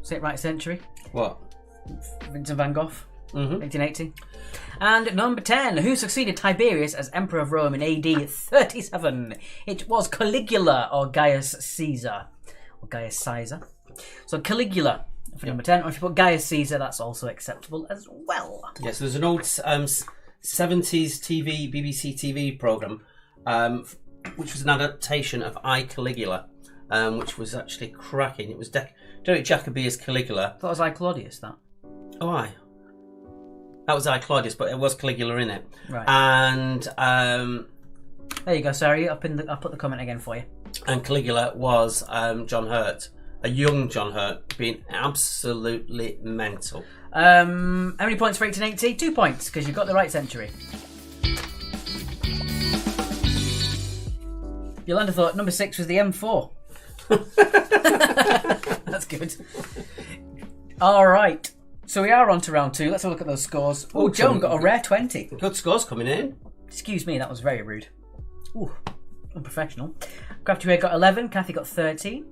Is it right century? What? Vincent van Gogh, 1880. Mm-hmm. And number 10, who succeeded Tiberius as Emperor of Rome in AD 37? It was Caligula or Gaius Caesar. Or Gaius Caesar. So Caligula for number 10. Or if you put Gaius Caesar, that's also acceptable as well. Yes, there's an old 70s TV, BBC TV programme, which was an adaptation of I, Caligula, which was actually cracking. It was Derek Jacobi as Caligula. I thought it was I, Claudius, that. Oh, aye. That was I, Claudius, but it was Caligula in it. Right. And there you go, sorry. I'll put the comment again for you. And Caligula was John Hurt, a young John Hurt, being absolutely mental. How many points for 1880? 2 points, because you've got the right century. Yolanda thought number 6 was the M4. That's good. All right. So we are on to round 2. Let's have a look at those scores. Oh, Joan got a rare 20. Good scores coming in. Excuse me, that was very rude. Ooh, unprofessional. Crafty Ray got 11. Kathy got 13.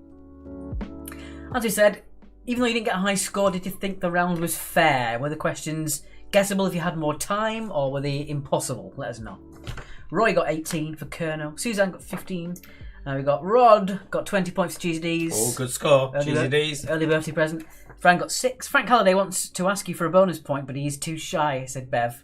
As we said, even though you didn't get a high score, did you think the round was fair? Were the questions guessable if you had more time, or were they impossible? Let us know. Roy got 18 for Kerno. Suzanne got 15. We got Rod, got 20 points for Cheesy D's. Oh, good score. Cheesy D's. Early birthday present. Frank got 6. Frank Halliday wants to ask you for a bonus point, but he's too shy, said Bev.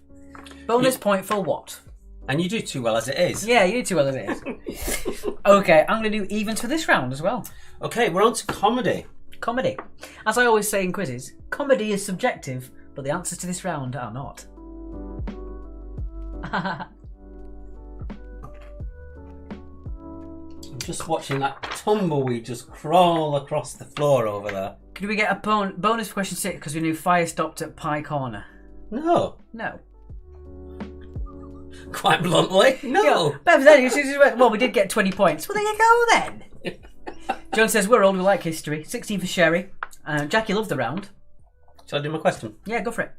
Bonus point for what? And you do too well as it is. Yeah, you do too well as it is. Okay, I'm going to do evens for this round as well. Okay, we're on to comedy. Comedy. As I always say in quizzes, comedy is subjective, but the answers to this round are not. I'm just watching that tumbleweed just crawl across the floor over there. Could we get a bonus for question 6 because we knew fire stopped at Pie Corner? No. No. Quite bluntly, no. Yeah, Bev said, well, we did get 20 points. Well, there you go then. John says, we're old, we like history. 16 for Sherry. Jackie loved the round. Shall I do my question? Yeah, go for it.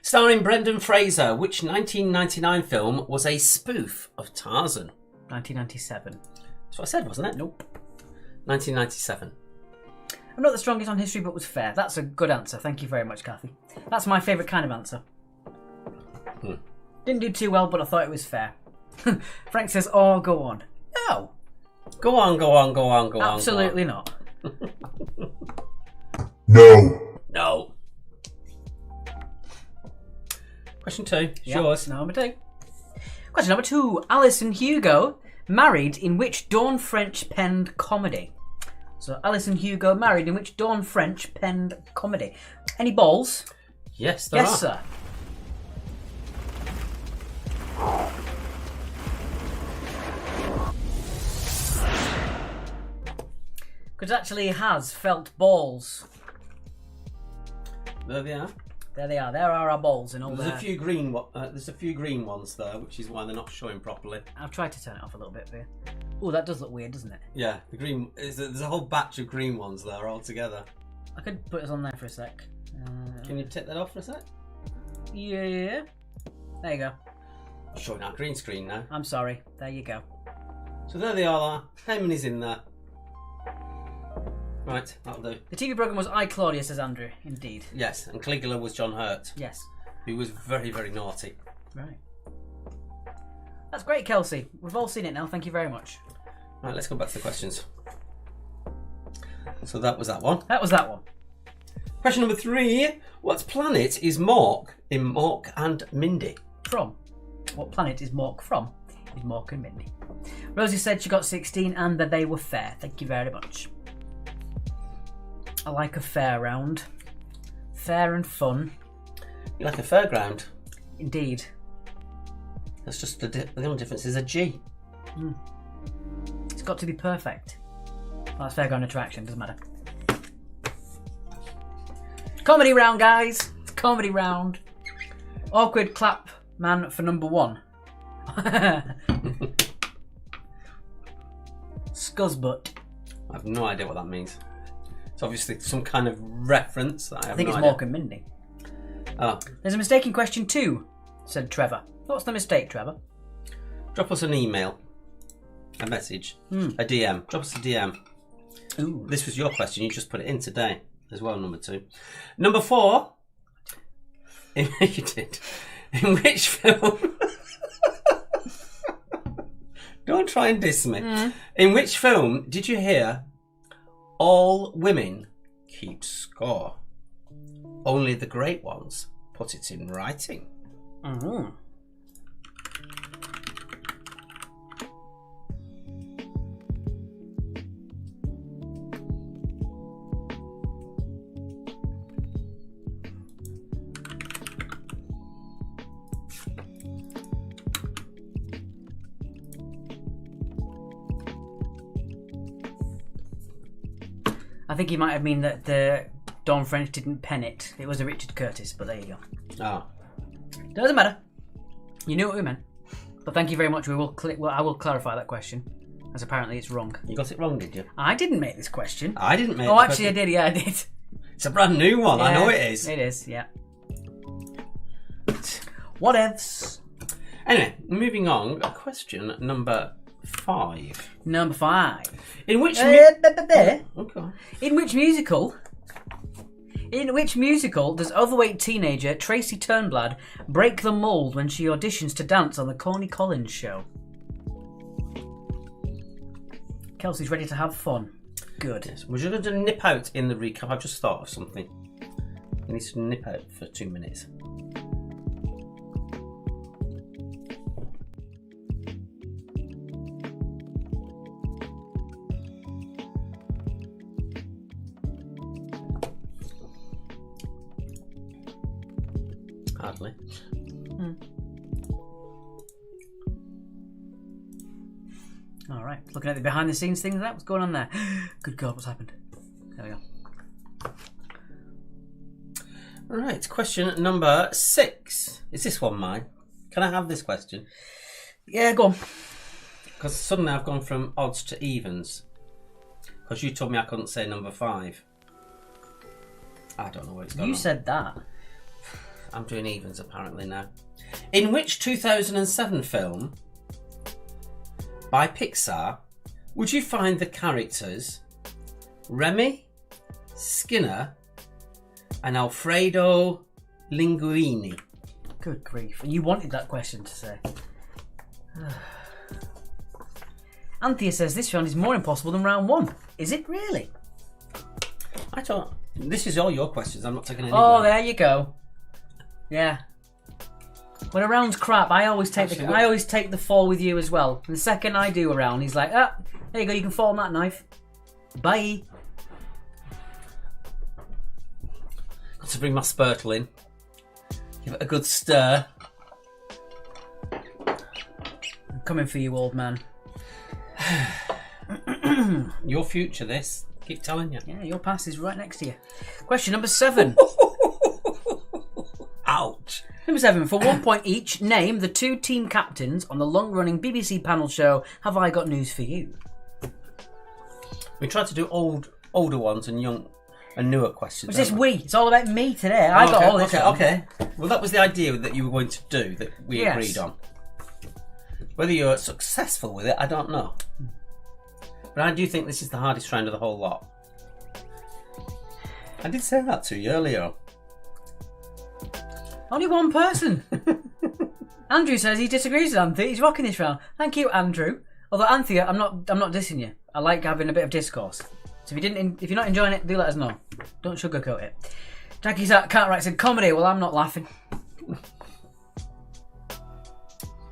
Starring Brendan Fraser, which 1999 film was a spoof of Tarzan? 1997. That's what I said, wasn't it? Nope. 1997. I'm not the strongest on history, but was fair. That's a good answer. Thank you very much, Kathy. That's my favourite kind of answer. Didn't do too well, but I thought it was fair. Frank says, oh, go on. No. Go on. Absolutely not. No. Question 2. Yours. Number 2. Question number 2. Alison Hugo married in which Dawn French penned comedy? So Alison Hugo married in which Dawn French penned comedy? Any balls? Yes, there are. Yes, sir. Because actually has felt balls. There they are. There they are. There are our balls in all There's there. a few green. There's a few green ones there, which is why they're not showing properly. I've tried to turn it off a little bit there. Oh, that does look weird, doesn't it? Yeah, the green. There's a whole batch of green ones there all together. I could put us on there for a sec. Can you take that off for a sec? Yeah. There you go. I'm showing our green screen now. I'm sorry. There you go. So there they are. Heyman in there. Right, that'll do. The TV programme was I, Claudia, says Andrew. Indeed. Yes, and Caligula was John Hurt. Yes. Who was very, very naughty. Right. That's great, Kelsey. We've all seen it now. Thank you very much. Right, let's go back to the questions. So that was that one. That was that one. Question number 3. What planet is Mork in Mork and Mindy? From? What planet is Mork from? Is Mork and Mindy. Rosie said she got 16 and that they were fair. Thank you very much. I like a fair round. Fair and fun. You like a fairground? Indeed. That's just the only difference is a G. It's got to be perfect. Well, that's fairground attraction, doesn't matter. Comedy round, guys. It's comedy round. Awkward clap man for number 1. Scuzzbutt. I have no idea what that means. It's obviously some kind of reference that I have I think no it's idea. Mork and Mindy. Oh. There's a mistake in question 2, said Trevor. What's the mistake, Trevor? Drop us an email, a message, a DM. Drop us a DM. Ooh. This was your question. You just put it in today as well, number 2. Number 4. You did. In which film... Don't try and diss me. In which film did you hear all women keep score? Only the great ones put it in writing. Mm-hmm. I think he might have mean that the Dawn French didn't pen it. It was a Richard Curtis, but there you go. Oh. Doesn't matter. You knew what we meant. But thank you very much. I will clarify that question, as apparently it's wrong. You got it wrong, did you? I didn't make this question. I didn't make it. Oh, actually, I did. Yeah, I did. It's a brand new one. I Yeah, know it is. It is, yeah. Whatevs. Anyway, moving on. Question number 5. Number 5. In which... Okay. Okay. In which musical does overweight teenager Tracy Turnblad break the mould when she auditions to dance on the Corny Collins show? Kelsey's ready to have fun. Good. Yes. We're just going to nip out in the recap. I've just thought of something. We need to nip out for 2 minutes. Hardly. All right. Looking at the behind the scenes thing, what's going on there? Good God, what's happened? There we go. Right, question number 6. Is this one mine? Can I have this question? Yeah, go on. Because suddenly I've gone from odds to evens. Because you told me I couldn't say number 5. I don't know where it's going. You said that. I'm doing evens apparently now. In which 2007 film by Pixar would you find the characters Remy, Skinner, and Alfredo Linguini? Good grief. You wanted that question to say. Anthea says this round is more impossible than round 1. Is it really? I don't. This is all your questions. I'm not taking any. Oh, there you go. Yeah. When a round's crap, I always take Actually, I always take the fall with you as well. And the second I do a round, he's like, there you go, you can fall on that knife. Bye. Got to bring my Spurtle in. Give it a good stir. I'm coming for you, old man. Your future, this. Keep telling you. Yeah, your past is right next to you. Question number 7. Ouch. Number 7. For 1 point each, name the 2 team captains on the long-running BBC panel show Have I Got News For You? We tried to do older ones and young and newer questions. What's this we? It's all about me today. I got all this. Okay. Well, that was the idea that you were going to do, that we agreed on. Whether you're successful with it, I don't know. But I do think this is the hardest round of the whole lot. I did say that to you earlier. Only one person. Andrew says he disagrees with Anthea. He's rocking this round. Thank you, Andrew. Although Anthea, I'm not dissing you. I like having a bit of discourse. So if you're not enjoying it, do let us know. Don't sugarcoat it. Jackie Cartwright said comedy. Well, I'm not laughing.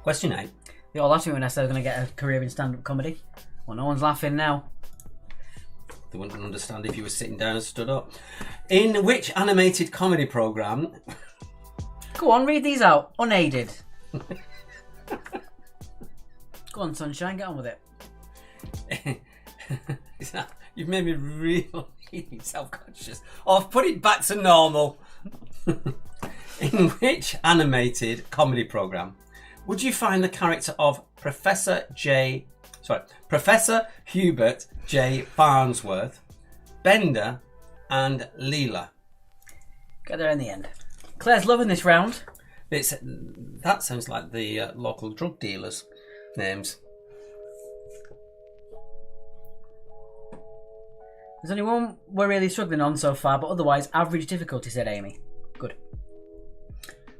Question 8. They all laughed at me when I said I was going to get a career in stand-up comedy. Well, no one's laughing now. They wouldn't understand if you were sitting down and stood up. In which animated comedy programme... Go on, read these out. Unaided. Go on, sunshine. Get on with it. You've made me really self-conscious. Oh, I've put it back to normal. In which animated comedy program would you find the character of Professor Hubert J. Farnsworth, Bender, and Leela? Got there in the end. Claire's loving this round. That sounds like the local drug dealers' names. There's only one we're really struggling on so far, but otherwise average difficulty, said Amy. Good.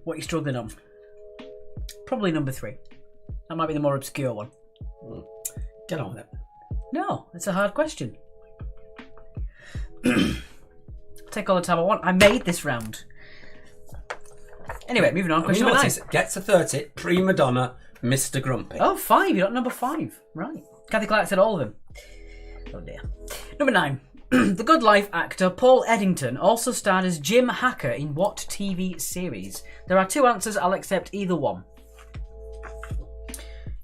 What are you struggling on? Probably number 3. That might be the more obscure one. Get on with it. No, it's a hard question. Take all the time I want. I made this round. Anyway, moving on. Question number 9. Get to 30. Prima donna, Mr. Grumpy. Oh, 5. You're not number 5. Right. Kathy Clark said all of them. Oh dear. Number 9. The Good Life actor Paul Eddington also starred as Jim Hacker in what TV series? There are 2 answers. I'll accept either one.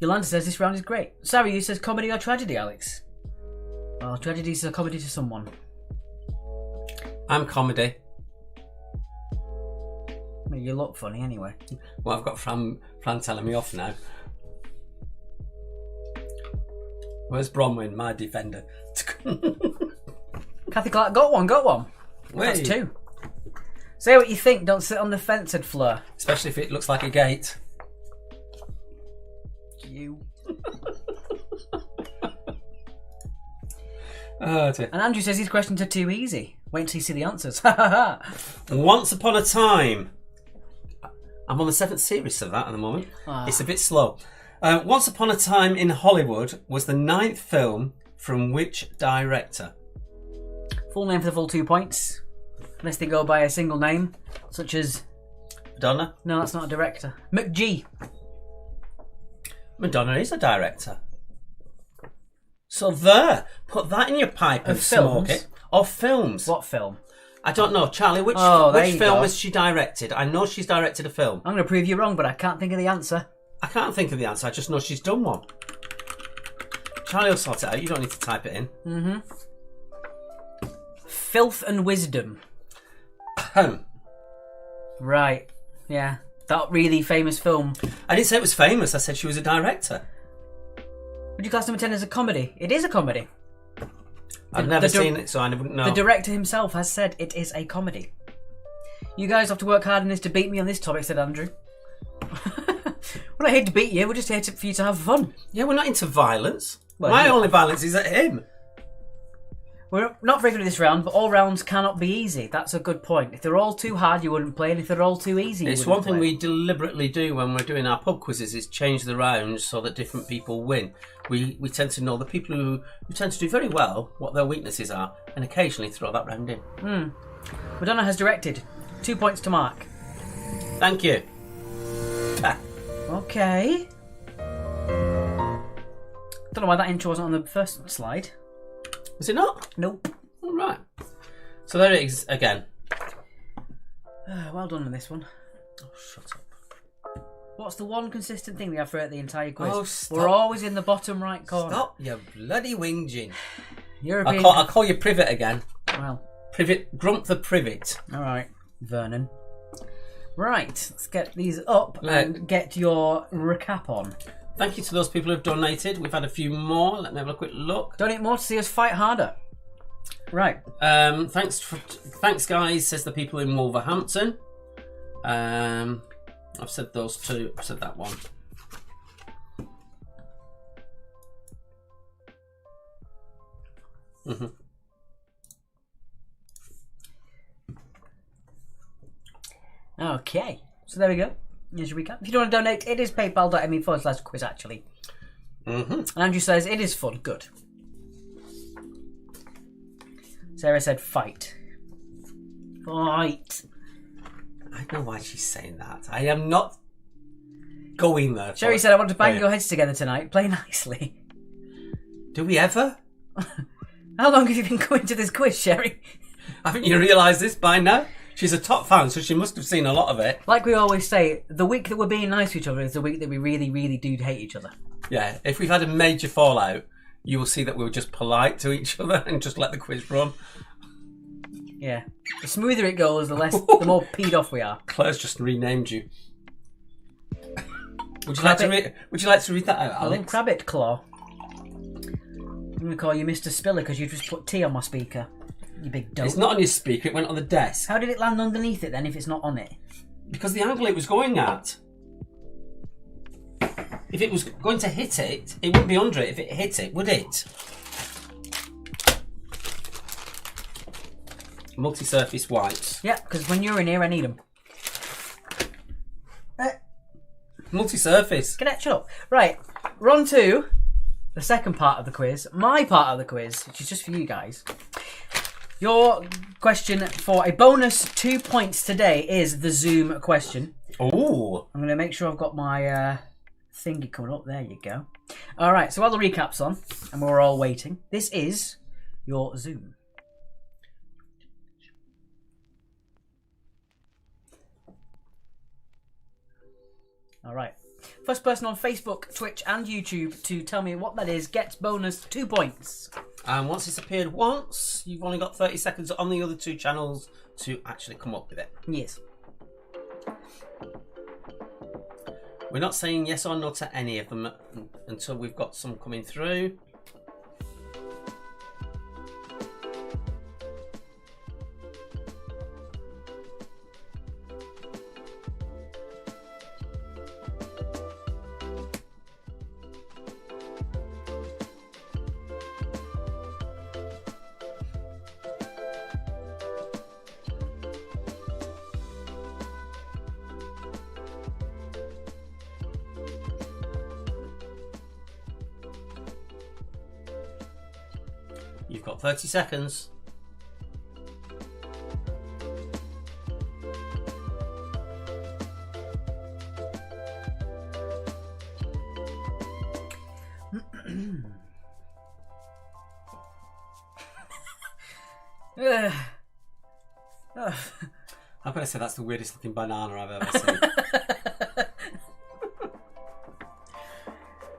Yolanda says this round is great. Sarah, you says comedy or tragedy, Alex? Well, tragedy is a comedy to someone. I'm comedy. Well, you look funny anyway. Well, I've got Fran telling me off now. Where's Bronwyn, my defender? Kathy Clark got one. That's 2. Say what you think, don't sit on the fence, said Fleur. Especially if it looks like a gate. You. Oh dear. And Andrew says these questions are too easy. Wait until you see the answers. Once Upon a Time. I'm on the 7th series of that at the moment. It's a bit slow. Once Upon a Time in Hollywood was the 9th film from which director? Full name for the full 2 points. Unless they go by a single name, such as... Madonna? No, that's not a director. McG. Madonna is a director. So there. Put that in your pipe and smoke it. Of films. What film? I don't know. Charlie, which there which you film go. has she directed? I know she's directed a film. I'm going to prove you wrong, but I can't think of the answer. I can't think of the answer. I just know she's done one. Charlie will sort it out. You don't need to type it in. Mm-hmm. Filth and Wisdom. Right. Yeah. That really famous film. I didn't say it was famous. I said she was a director. Would you class number 10 as a comedy? It is a comedy. I've never seen it, so I wouldn't know. The director himself has said it is a comedy. You guys have to work hard on this to beat me on this topic, said Andrew. We're not here to beat you, we're just here for you to have fun. Yeah, we're not into violence. Well, My only violence is at him. We're not very good at this round, but all rounds cannot be easy. That's a good point. If they're all too hard, you wouldn't play, and if they're all too easy, you It's wouldn't one thing play. we deliberately do when we're doing our pub quizzes is change the rounds so that different people win. We tend to know the people who tend to do very well what their weaknesses are, and occasionally throw that round in. Madonna has directed. 2 points to Mark. Thank you. Okay. Don't know why that intro wasn't on the first slide. Was it not? Nope. All right. So there it is again. Well done on this one. Oh, shut up. What's the one consistent thing we have throughout the entire quiz? Oh, stop. We're always in the bottom right corner. Stop your bloody whinging. European. I'll call you Privet again. Well, Privet, Grump the Privet. all right, Vernon. Right, let's get these up and get your recap on. Thank you to those people who've donated. We've had a few more. Let me have a quick look. Donate more to see us fight harder. Right. Thanks, guys. Says the people in Wolverhampton. I've said those two. I've said that one. Okay, so there we go. Here's your recap. If you don't want to donate, it is paypal.me/quiz actually. And Andrew says it is fun. Good. Sarah said fight. Fight. I know why she's saying that. I am not going there. Sherry said I want to bang your heads together tonight. Play nicely. Do we ever? How long have you been going to this quiz, Sherry? Haven't you realised this by now? She's a top fan, so she must have seen a lot of it. Like we always say, the week that we're being nice to each other is the week that we really, really do hate each other. Yeah, if we've had a major fallout, you will see that we were just polite to each other and just let the quiz run. Yeah. The smoother it goes, the more peed off we are. Claire's just renamed you. Would you like to read that out, Alex? Crabbit Claw. I'm going to call you Mr. Spiller because you just put tea on my speaker. You big dope. It's not on your speaker, it went on the desk. How did it land underneath it then if it's not on it? Because the angle it was going at. If it was going to hit it, it wouldn't be under it if it hit it, would it? Multi-surface wipes. Yeah, because when you're in here, I need them. Multi-surface. Shut up. Right, we're on to the second part of the quiz. My part of the quiz, which is just for you guys. Your question for a bonus 2 points today is the Zoom question. Oh. I'm going to make sure I've got my thingy coming up. There you go. All right, so while the recap's on and we're all waiting, this is your Zoom. All right. First person on Facebook, Twitch, and YouTube to tell me what that is gets bonus 2 points. And once it's appeared once, you've only got 30 seconds on the other two channels to actually come up with it. Yes. We're not saying yes or no to any of them until we've got some coming through. You've got 30 seconds. I'm going to say that's the weirdest looking banana I've ever seen.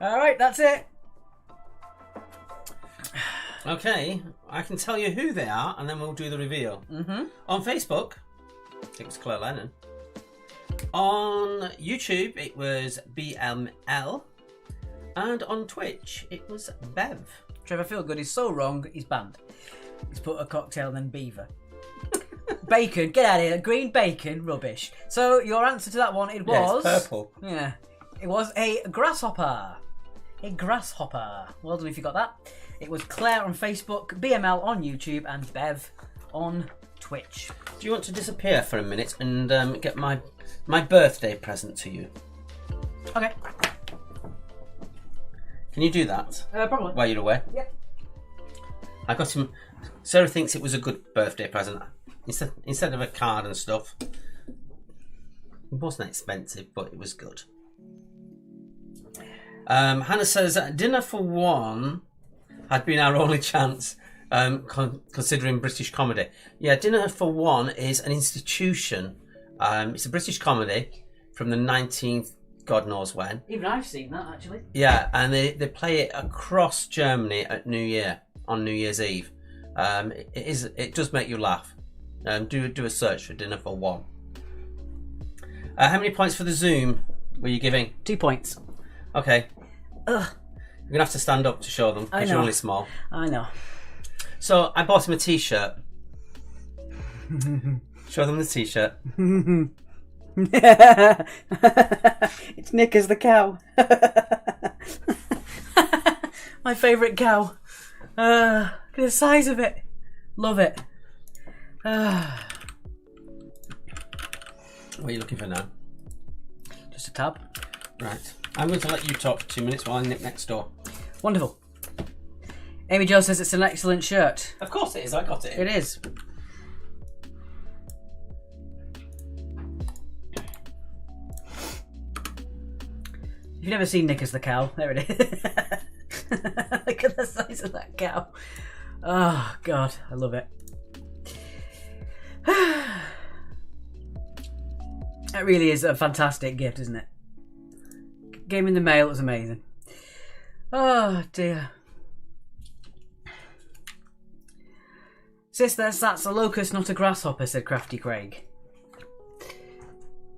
All right, that's it. Okay, I can tell you who they are and then we'll do the reveal. On Facebook, it was Claire Lennon. On YouTube, it was BML. And on Twitch, it was Bev. Trevor Feelgood is so wrong, he's banned. He's put a cocktail and then beaver. Bacon, get out of here. Green bacon, rubbish. So your answer to that one, it was... Yeah, it's purple. Yeah. It was a grasshopper. A grasshopper. Well done if you got that. It was Claire on Facebook, BML on YouTube, and Bev on Twitch. Do you want to disappear for a minute and get my birthday present to you? Okay. Can you do that? Probably. While you're away? Yep. I got him... Sarah thinks it was a good birthday present. Instead of a card and stuff. It wasn't expensive, but it was good. Hannah says, dinner for one had been our only chance considering British comedy. Yeah, Dinner for One is an institution. It's a British comedy from the 19th, God knows when. Even I've seen that, actually. Yeah, and they play it across Germany at New Year, on New Year's Eve. It does make you laugh. Do a search for Dinner for One. How many points for the Zoom were you giving? 2 points. Okay. Ugh. You're going to have to stand up to show them because you're only small. I know. So I bought him a t-shirt. Show them the t-shirt. It's Nick as the cow. My favourite cow. Look at the size of it. Love it. What are you looking for now? Just a tab. Right. I'm going to let you talk for 2 minutes while I nip next door. Wonderful. Amy Jo says it's an excellent shirt. Of course it is. I got it. It is. If you've never seen Nick as the cow, there it is. Look at the size of that cow. Oh, God. I love it. That really is a fantastic gift, isn't it? Came in the mail, it was amazing. Oh, dear. Sis, that's a locust, not a grasshopper, said Crafty Craig.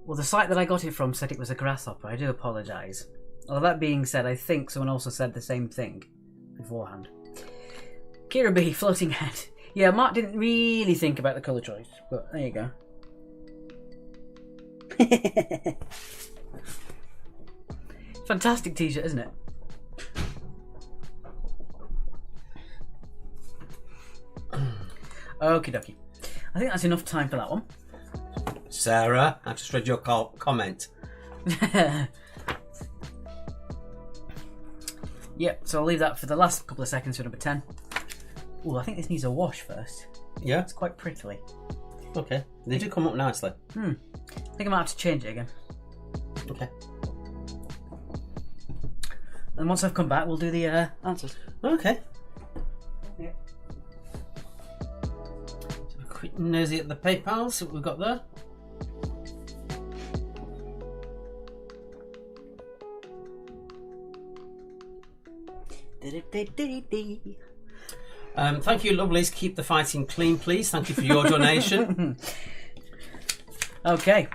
Well, the site that I got it from said it was a grasshopper. I do apologise. Although that being said, I think someone also said the same thing beforehand. Kira B, floating head. Yeah, Mark didn't really think about the colour choice, but there you go. Fantastic t-shirt, isn't it? Okie dokie. I think that's enough time for that one. Sarah, I just read your comment. Yep, so I'll leave that for the last couple of seconds for number 10. Oh, I think this needs a wash first. Yeah? It's quite prettily. Okay. They do come up nicely. I think I might have to change it again. Okay. And once I've come back, we'll do the answers. Okay. Yeah. So a quick nosy at the PayPal, see what we've got there. Thank you, lovelies. Keep the fighting clean, please. Thank you for your donation. Okay.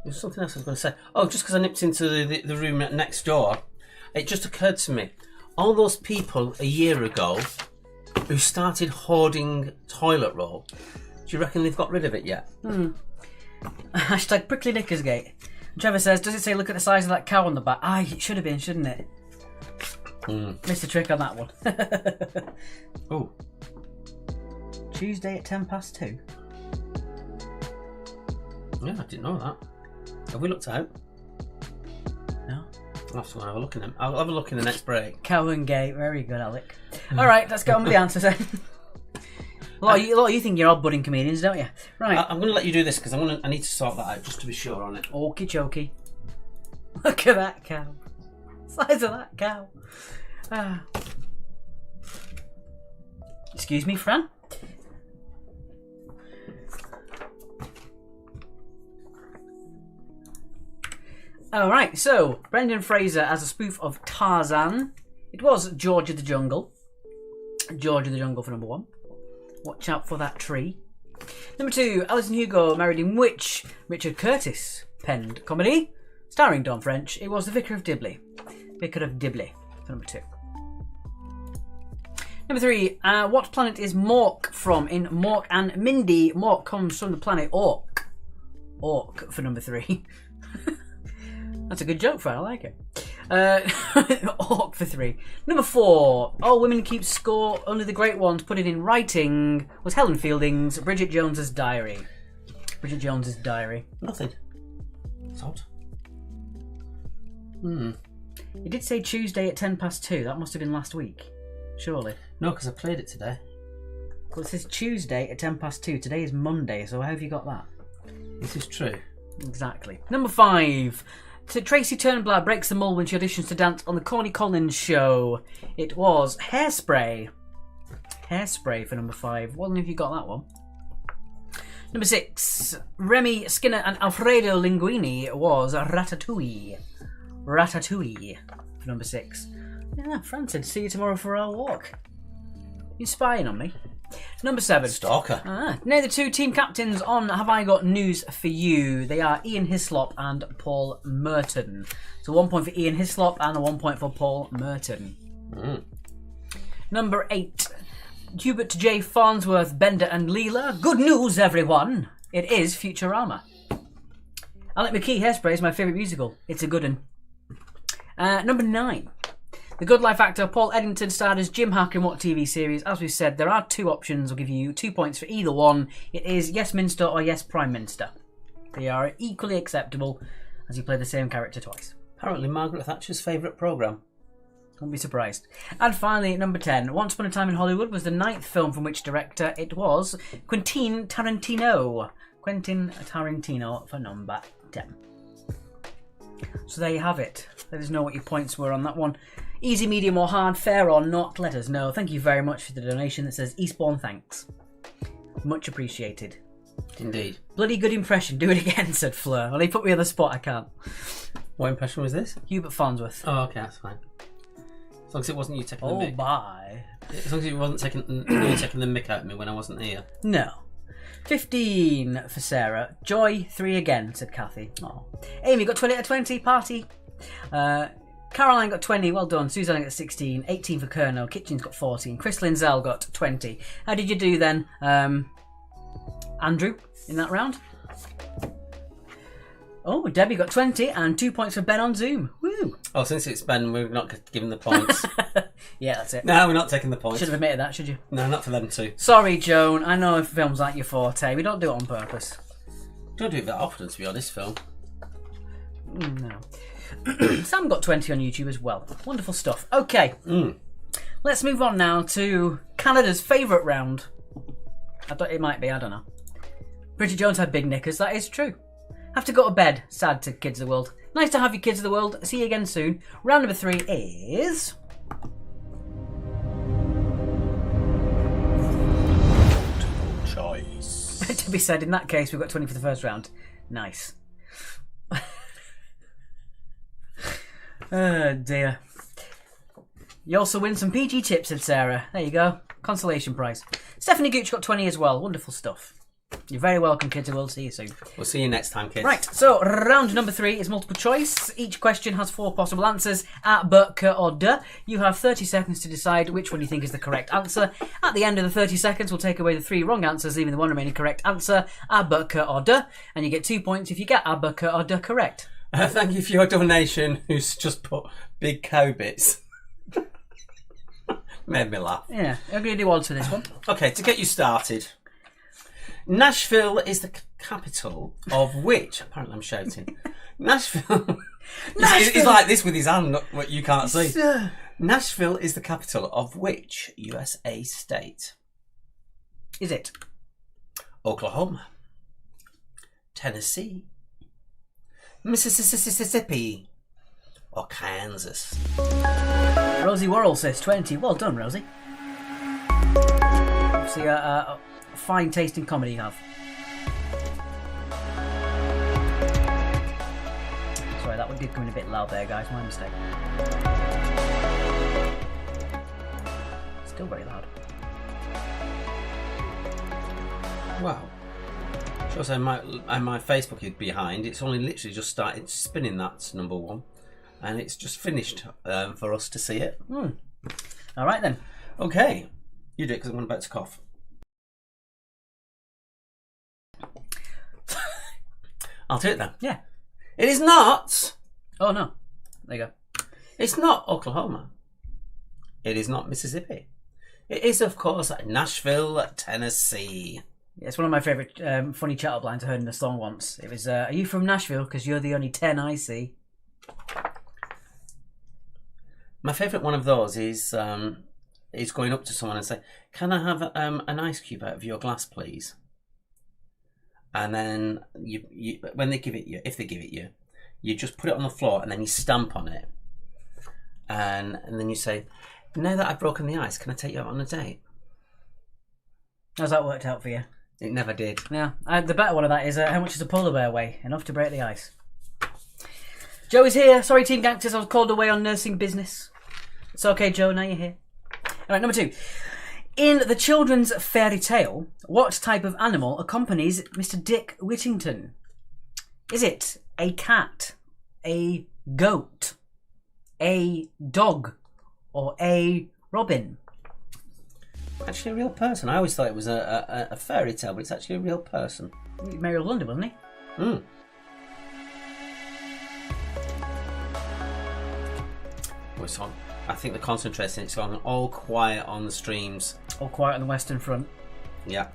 There's something else I was going to say. Oh, just because I nipped into the room next door, it just occurred to me. All those people a year ago who started hoarding toilet roll, do you reckon they've got rid of it yet? Hashtag prickly knickersgate. Trevor says, does it say look at the size of that cow on the back? Ah, it should have been, shouldn't it? Missed a trick on that one. Oh. Tuesday at 2:10. Yeah, I didn't know that. Have we looked out? No. I'll have to go and have a look in them. I'll have a look in the next break. Cow and gate, very good, Alec. Alright, let's get on with the answers then. A lot of you think you're all budding comedians, don't you? Right. I'm going to let you do this because I need to sort that out just to be sure on it. Okie chokie. Look at that cow. Size of that cow. Ah. Excuse me, Fran? Alright, so Brendan Fraser as a spoof of Tarzan. It was George of the Jungle. George of the Jungle for number 1. Watch out for that tree. Number 2, Alison Hugo married in which Richard Curtis penned comedy starring Don French. It was The Vicar of Dibley. Vicar of Dibley for number 2. Number 3, what planet is Mork from in Mork and Mindy? Mork comes from the planet Ork. Ork for number 3. That's a good joke, Fran. I like it. Ork for 3. Number 4. All women keep score. Only the great ones put it in writing. Was Helen Fielding's Bridget Jones's Diary. Bridget Jones's Diary. Nothing. It's odd. It did say Tuesday at 2:10. That must have been last week. Surely. No, because I played it today. Well, it says Tuesday at 2:10. Today is Monday, so how have you got that? This is true. Exactly. Number 5. So Tracy Turnblad breaks the mold when she auditions to dance on the Corny Collins show. It was Hairspray. Hairspray for number 5. Wondering if you got that one. Number 6. Remy Skinner and Alfredo Linguini was Ratatouille. Ratatouille for number 6. Yeah, Fran said, see you tomorrow for our walk. You spying on me? Number 7. Stalker. Now the 2 team captains on Have I Got News For You. They are Ian Hislop and Paul Merton. So 1 point for Ian Hislop and 1 point for Paul Merton. Number 8. Hubert J. Farnsworth, Bender and Leela. Good news, everyone. It is Futurama. Alec McKee, Hairspray is my favourite musical. It's a good one. Number 9. The Good Life actor Paul Eddington starred as Jim Harker in what TV series? As we said, there are 2 options. I'll give you 2 points for either one. It is Yes Minster or Yes Prime Minister. They are equally acceptable as you play the same character twice. Apparently Margaret Thatcher's favourite programme. Don't be surprised. And finally, number 10. Once Upon a Time in Hollywood was the 9th film from which director? It was Quentin Tarantino. Quentin Tarantino for number 10. So there you have it. Let us know what your points were on that one. Easy, medium or hard, fair or not, let us know. Thank you very much for the donation that says Eastbourne thanks. Much appreciated. Indeed. Bloody good impression. Do it again, said Fleur. Well, he put me on the spot, I can't. What impression was this? Hubert Farnsworth. Oh, okay, that's fine. As long as it wasn't you taking the Oh, mic. bye. As long as you wasn't taking the mic out of me when I wasn't here. No. 15 for Sarah. Joy, 3 again, said Kathy. Oh. Amy got 20 out of 20. Party. Caroline got 20. Well done. Suzanne got 16. 18 for Colonel. Kitchen's got 14. Chris Linzell got 20. How did you do then, Andrew, in that round? Oh, Debbie got 20 and 2 points for Ben on Zoom. Woo! Oh, since it's Ben, we're not giving the points. Yeah, that's it. No, we're not taking the points. Should have admitted that, should you? No, not for them two. Sorry, Joan. I know films aren't your forte. We don't do it on purpose. Don't do it that often, to be honest, Phil. No. Sam got 20 on YouTube as well. Wonderful stuff. Okay. Let's move on now to Canada's favourite round. It might be, I don't know. Bridget Jones had big knickers, that is true. Have to go to bed. Sad to Kids of the World. Nice to have you, Kids of the World. See you again soon. Round number 3 is... Choice. to be said, in that case, we've got 20 for the first round. Nice. Oh, dear. You also win some PG tips, said Sarah. There you go. Consolation prize. Stephanie Gooch got 20 as well. Wonderful stuff. You're very welcome, Kids. We'll see you soon. We'll see you next time, kids. Right, so round number 3 is multiple choice. Each question has 4 possible answers. At, but, que, or de. You have 30 seconds to decide which one you think is the correct answer. At the end of the 30 seconds, we'll take away the 3 wrong answers, leaving the one remaining correct answer. At, but, que, or de. And you get 2 points if you get at, but, que, or de correct. Thank you for your donation, who's just put big cow bits. Made me laugh. Yeah, I'm going to do odds for this one. Okay, to get you started. Nashville is the capital of which... Apparently I'm shouting. Nashville... He's like this with his hand, what you can't see. Nashville is the capital of which USA state? Is it? Oklahoma. Tennessee. Mississippi. Or Kansas. Rosie Worrell says 20. Well done, Rosie. See a fine taste in comedy you have. Sorry, that did come in a bit loud there, guys. My mistake. Still very loud. Wow. Shows how my Facebook is behind. It's only literally just started spinning. That's number 1. And it's just finished for us to see it. All right, then. Okay. You do it because I'm about to cough. I'll do it then. Yeah. It is not. Oh, no. There you go. It's not Oklahoma. It is not Mississippi. It is, of course, Nashville, Tennessee. Yeah, it's one of my favourite funny chat-up lines I heard in a song once. It was, are you from Nashville? Because you're the only 10 I see. My favourite one of those is going up to someone and say, "Can I have an ice cube out of your glass, please?" And then you when they give it you, if they give it you, you just put it on the floor and then you stamp on it, and then you say, "Now that I've broken the ice, can I take you out on a date?" How's that worked out for you? It never did. Yeah, the better one of that is how much does a polar bear weigh? Enough to break the ice. Joe is here. Sorry, Team Gangsters, I was called away on nursing business. It's okay, Joe, now you're here. Alright, number 2. In the children's fairy tale, what type of animal accompanies Mr. Dick Whittington? Is it a cat, a goat, a dog, or a robin? Actually, a real person. I always thought it was a fairy tale, but it's actually a real person. Mayor of London, wasn't he? Mm. Oh, it's on. I think the concentration it's on All Quiet on the Streams. All Quiet on the Western Front. Yeah.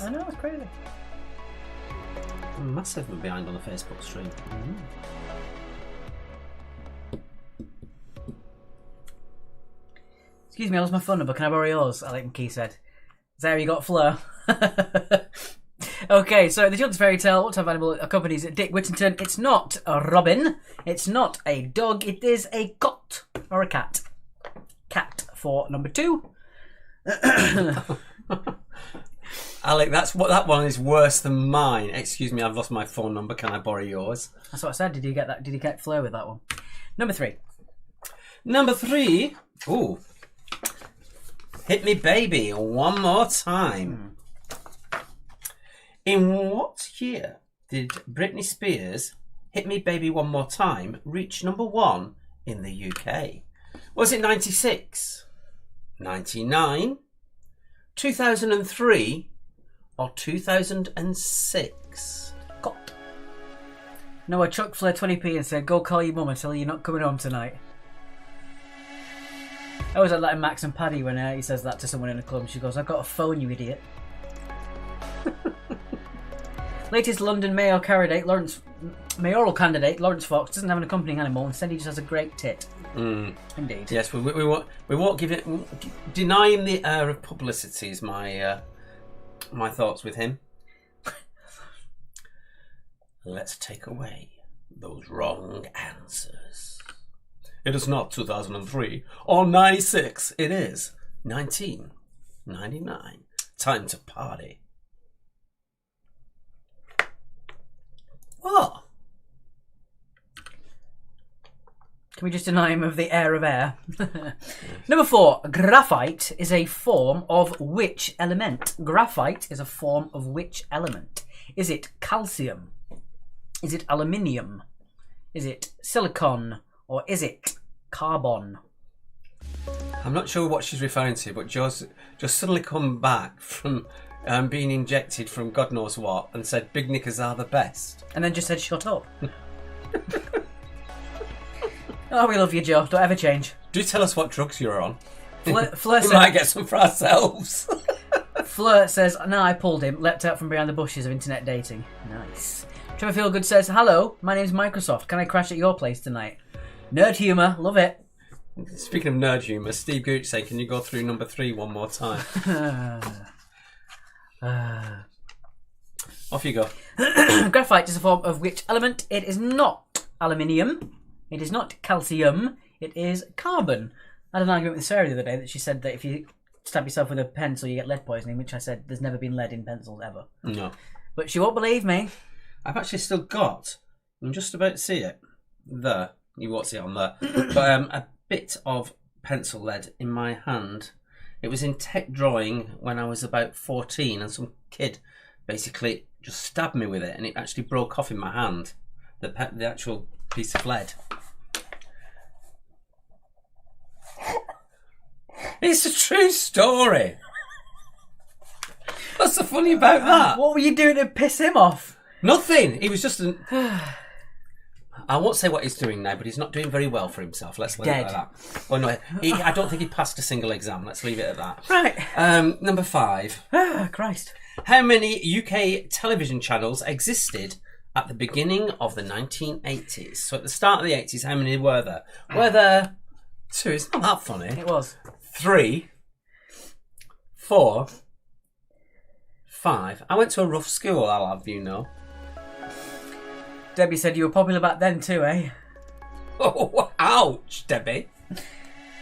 I know, it's crazy. I'm massively behind on the Facebook stream. Excuse me, I lost my phone number. Can I borrow yours? I like McKee said. There you got Fleur. Okay, so the children's fairy tale, what type of animal accompanies Dick Whittington? It's not a robin. It's not a dog. It is a cot or a cat. Cat for number 2. Alec, that one is worse than mine. Excuse me, I've lost my phone number. Can I borrow yours? That's what I said. Did you get that? Did you get Fleur with that one? Number 3. Number 3. Ooh. Hit Me Baby One More Time. In what year did Britney Spears' Hit Me Baby One More Time reach number 1 in the UK? Was it 96, 99, 2003, or 2006? No, I chucked Flair 20p and said, go call your mum and tell her you're not coming home tonight. I always like Max and Paddy when he says that to someone in a club and she goes, I've got a phone, you idiot. Latest London mayoral candidate Lawrence Fox doesn't have an accompanying animal, instead he just has a great tit. Indeed. Yes, we won't give it. Deny him the air of publicity is my thoughts with him. Let's take away those wrong answers. It is not 2003 or 96. It is 1999. Time to party. What? Can we just deny him of the air of air? Number 4. Graphite is a form of which element? Graphite is a form of which element? Is it calcium? Is it aluminium? Is it silicon? Or is it carbon? I'm not sure what she's referring to, but just suddenly come back from being injected from God knows what and said big knickers are the best. And then just said shut up. Oh, we love you, Joe. Don't ever change. Do tell us what drugs you're on. Fleur We said, might get some for ourselves. Fleur says, no, I pulled him. Leapt out from behind the bushes of internet dating. Nice. Trevor Feelgood says, hello, my name's Microsoft. Can I crash at your place tonight? Nerd humour. Love it. Speaking of nerd humour, Steve Gooch said, can you go through number 3 one more time? Off you go. Graphite is a form of which element? It is not aluminium. It is not calcium. It is carbon. I had an argument with Sarah the other day that she said that if you stab yourself with a pencil, you get lead poisoning, which I said there's never been lead in pencils ever. No. But she won't believe me. I've actually still got, I'm just about to see it, there, you won't see it on there, but a bit of pencil lead in my hand. It was in tech drawing when I was about 14 and some kid basically just stabbed me with it and it actually broke off in my hand, the actual piece of lead. It's a true story. What's so funny about that? What were you doing to piss him off? Nothing. He was just an... I won't say what he's doing now, but he's not doing very well for himself. Let's leave it like that. Oh no, I don't think he passed a single exam. Let's leave it at that. Right. Number 5. Christ. How many UK television channels existed at the beginning of the 1980s? So at the start of the 80s, how many were there? Were there 2? It's not that funny. It was. 3, 4, 5. I went to a rough school, I'll have you know. Debbie said you were popular back then too, eh? Oh, ouch, Debbie.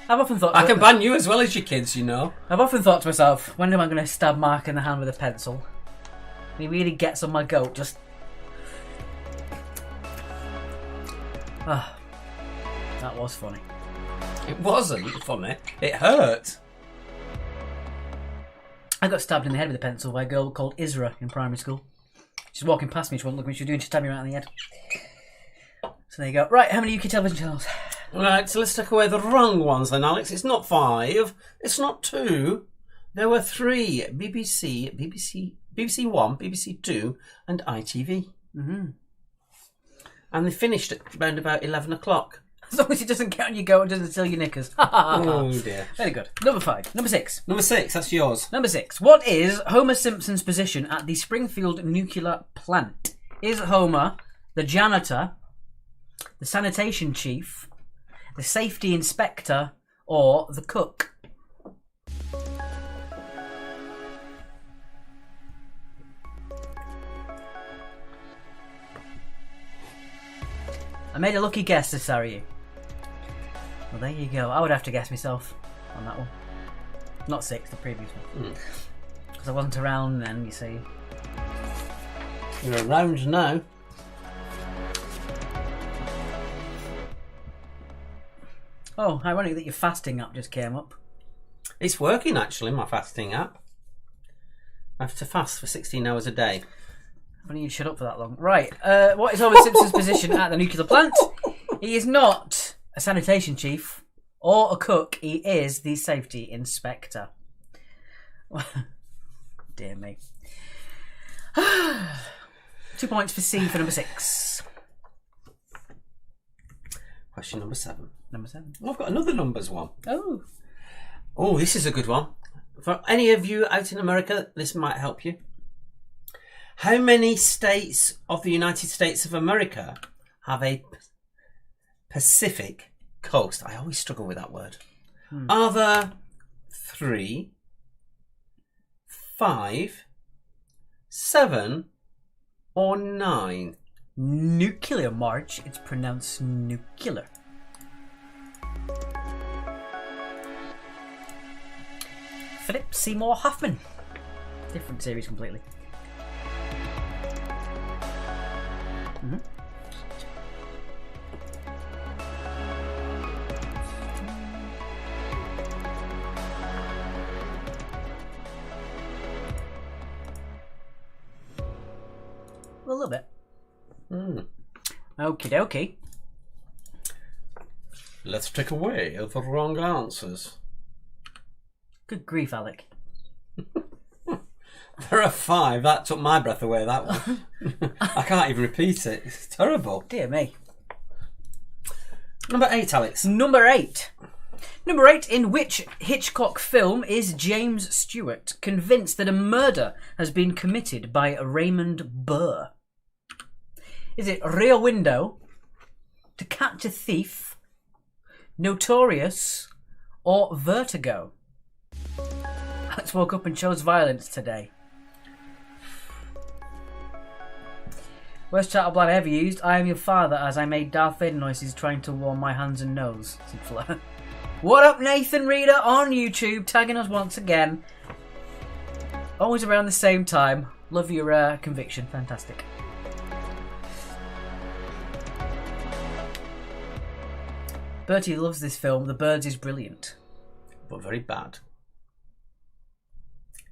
I've often thought... I can ban you as well as your kids, you know. I've often thought to myself, when am I going to stab Mark in the hand with a pencil? He really gets on my goat, just... Ah, that was funny. It wasn't funny. It hurt. I got stabbed in the head with a pencil by a girl called Isra in primary school. She's walking past me, she won't look at me, she was doing, she stabbed me right in the head. So there you go. Right, how many UK television channels? Right, so let's take away the wrong ones then, Alex. It's not 5. It's not 2. There were 3. BBC 1, BBC 2 and ITV. Mm-hmm. And they finished at around about 11 o'clock. As long as it doesn't count on your goat and doesn't steal your knickers. Oh dear. Very good. Number 5. Number 6. Number 6, that's yours. Number 6. What is Homer Simpson's position at the Springfield nuclear plant? Is Homer the janitor, the sanitation chief, the safety inspector, or the cook? I made a lucky guess to Sarah. Well, there you go. I would have to guess myself on that one. Not 6, the previous one. Because I wasn't around then, you see. You're around now. Oh, ironic that your fasting app just came up. It's working, actually, my fasting app. I have to fast for 16 hours a day. I don't need to shut up for that long. Right, what is Homer Simpson's position at the nuclear plant? He is not a sanitation chief or a cook. He is the safety inspector. Dear me. 2 points for C for number 6. Question number 7. Number 7. Oh, I've got another numbers one. Oh, This is a good one. For any of you out in America, this might help you. How many states of the United States of America have a Pacific coast? I always struggle with that word. Are there 3, 5, 7, or 9? nuclear March. It's pronounced nuclear. Philip Seymour Hoffman. Different series completely. A little bit. Okie dokie. Let's take away the wrong answers. Good grief, Alec. There are 5. That took my breath away, that one. I can't even repeat it. It's terrible. Dear me. Number 8, Alex. Number 8. Number 8. In which Hitchcock film is James Stewart convinced that a murder has been committed by Raymond Burr? Is it Rear Window, To Catch a Thief, Notorious, or Vertigo? Alex woke up and chose violence today. Worst chat blood I ever used. I am your father as I made Darth Vader noises trying to warm my hands and nose. Said Fleur. What up, Nathan Reader on YouTube, tagging us once again. Always around the same time. Love your conviction. Fantastic. Bertie loves this film. The Birds is brilliant. But very bad.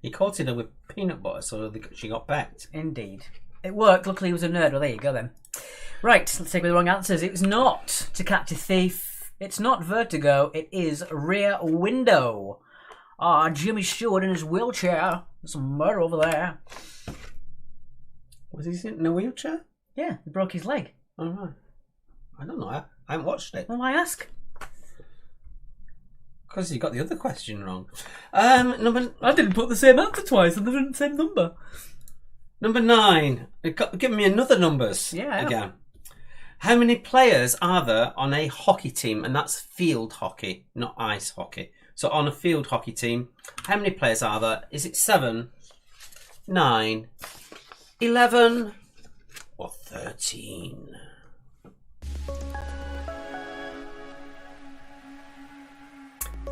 He coated her with peanut butter so she got pecked. Indeed. It worked. Luckily he was a nerd. Well, there you go then. Right, let's take away the wrong answers. It was not To Catch a Thief. It's not Vertigo. It is Rear Window. Ah, Jimmy Stewart in his wheelchair. There's some murder over there. Was he in a wheelchair? Yeah, he broke his leg. Oh, right. I don't know. I haven't watched it. Well, why ask? Because you got the other question wrong. Number... I didn't put the same answer twice and the same number. Number 9. Give me another numbers again. How many players are there on a hockey team? And that's field hockey, not ice hockey. So on a field hockey team, how many players are there? Is it 7, 9, 11, or 13?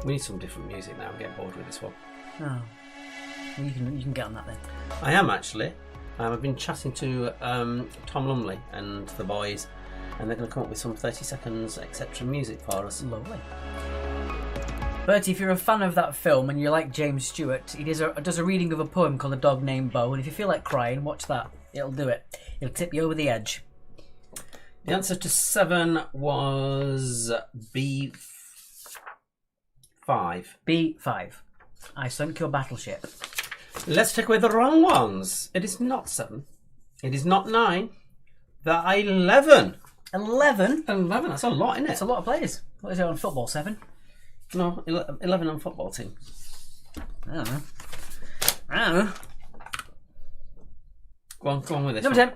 We need some different music now. I'm getting bored with this one. Oh. Well, you can get on that then. I am actually. I've been chatting to Tom Lumley and the boys, and they're going to come up with some 30 seconds etc. music for us. Lovely. Bertie, if you're a fan of that film and you like James Stewart, he does a reading of a poem called A Dog Named Bo, and if you feel like crying, watch that. It'll do it. It'll tip you over the edge. The answer to 7 was B5. B5. I sunk your battleship. Let's take away the wrong ones. It is not 7. It is not 9. There are 11. 11? 11, that's a lot, isn't it? That's a lot of players. What is it on football, 7? No, 11 on football team. I don't know. Go on with this. Number 10.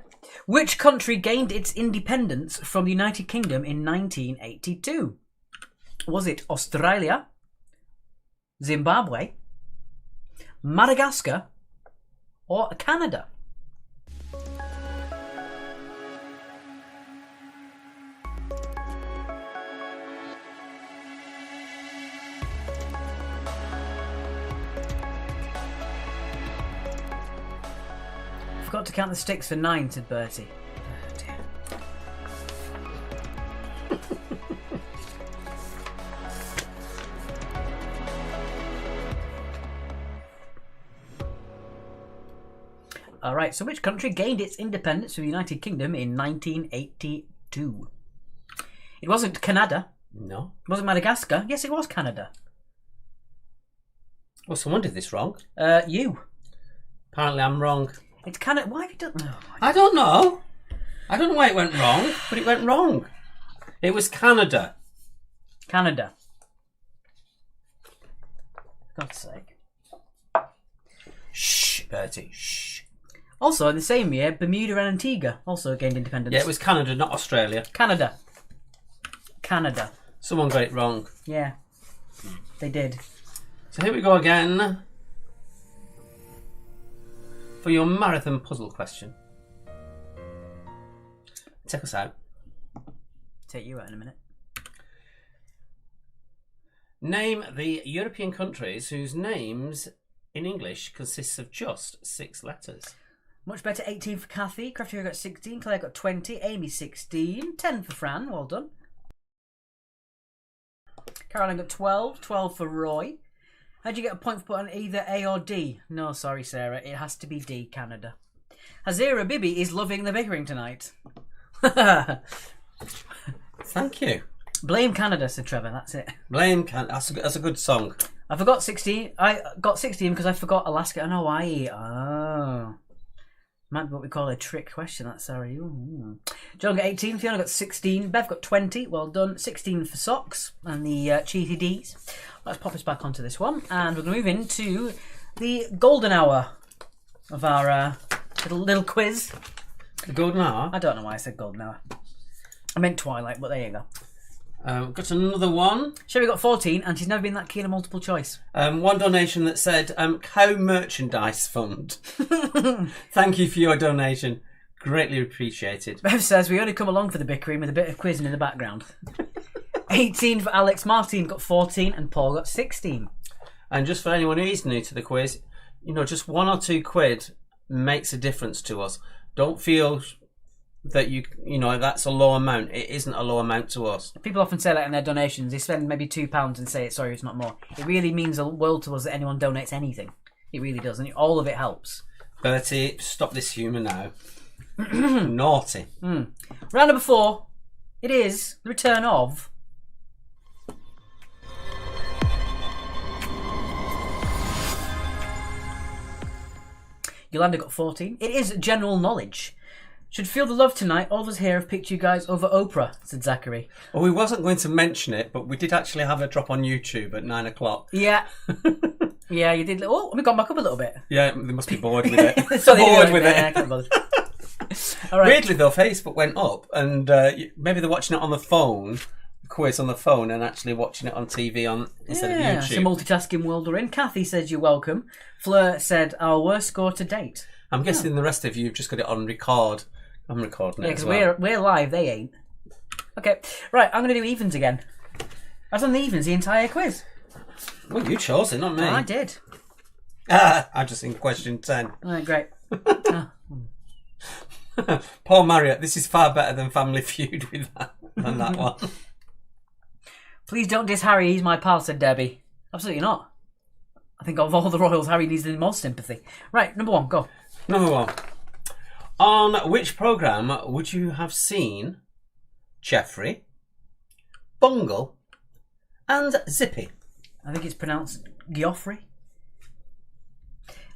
Which country gained its independence from the United Kingdom in 1982? Was it Australia, Zimbabwe, Madagascar, or Canada? Forgot to count the sticks for 9, said Bertie. Oh, dear. All right. So which country gained its independence from the United Kingdom in 1982? It wasn't Canada. No. It wasn't Madagascar. Yes, it was Canada. Well, someone did this wrong. You. Apparently I'm wrong. It's Canada. Why have you done? Oh, I don't know. I don't know why it went wrong, but it went wrong. It was Canada. Canada. For God's sake. Shh, Bertie, shh. Also, in the same year, Bermuda and Antigua also gained independence. Yeah, it was Canada, not Australia. Canada. Canada. Someone got it wrong. Yeah. They did. So here we go again. For your marathon puzzle question. Check us out. Take you out in a minute. Name the European countries whose names in English consists of just 6 letters. Much better, 18 for Kathy. Crafty got 16. Claire got 20. Amy 16. 10 for Fran. Well done. Caroline got 12. 12 for Roy. How'd you get a point for putting either A or D? No, sorry, Sarah. It has to be D, Canada. Hazira Bibi is loving the bickering tonight. Thank you. Blame Canada, said Trevor. That's it. Blame Canada. That's a good song. I forgot 16. I got 16 because I forgot Alaska and Hawaii. Oh. Might be what we call a trick question, that, sorry. Ooh. John got 18. Fiona got 16. Bev got 20. Well done. 16 for socks and the cheesy D's. Let's pop us back onto this one. And we're going to move into the golden hour of our little quiz. The golden hour? I don't know why I said golden hour. I meant twilight, but there you go. Got another one. Sherry got 14, and she's never been that keen on multiple choice. One donation that said, Cow Merchandise Fund. Thank you for your donation. Greatly appreciated. Bev says, we only come along for the bickering with a bit of quizzing in the background. 18 for Alex. Martin got 14, and Paul got 16. And just for anyone who is new to the quiz, just 1 or 2 quid makes a difference to us. Don't feel that that's a low amount. It isn't a low amount to us. People often say that in their donations. They spend maybe £2 and say, sorry, it's not more. It really means a world to us that anyone donates anything. It really does, and all of it helps. Bertie, stop this humour now. Naughty. Round number 4. It is the return of... Yolanda got 14. It is general knowledge. Should feel the love tonight. All of us here have picked you guys over Oprah, said Zachary. Well, we wasn't going to mention it, but we did actually have a drop on YouTube at 9 o'clock. Yeah. Yeah, you did. Oh, we got back up a little bit. Yeah, they must be bored with it. So bored with I it. can't bother. All right. Weirdly, though, Facebook went up, and maybe they're watching it on the phone, the quiz on the phone, and actually watching it on TV instead of YouTube. It's a multitasking world we're in. Kathy says you're welcome. Fleur said our worst score to date. I'm guessing the rest of you have just got it on record. I'm recording it because as well. we're live, they ain't. Okay, right, I'm going to do evens again. I've done the evens the entire quiz. Well, you chose it, not me. I did. I'm just in question 10. All right, great. Paul Marriott, this is far better than Family Feud than that one. Please don't diss Harry, he's my pal, said Debbie. Absolutely not. I think of all the royals, Harry needs the most sympathy. Right, number 1, go. Number 1. On which programme would you have seen Jeffrey, Bungle, and Zippy? I think it's pronounced Geoffrey.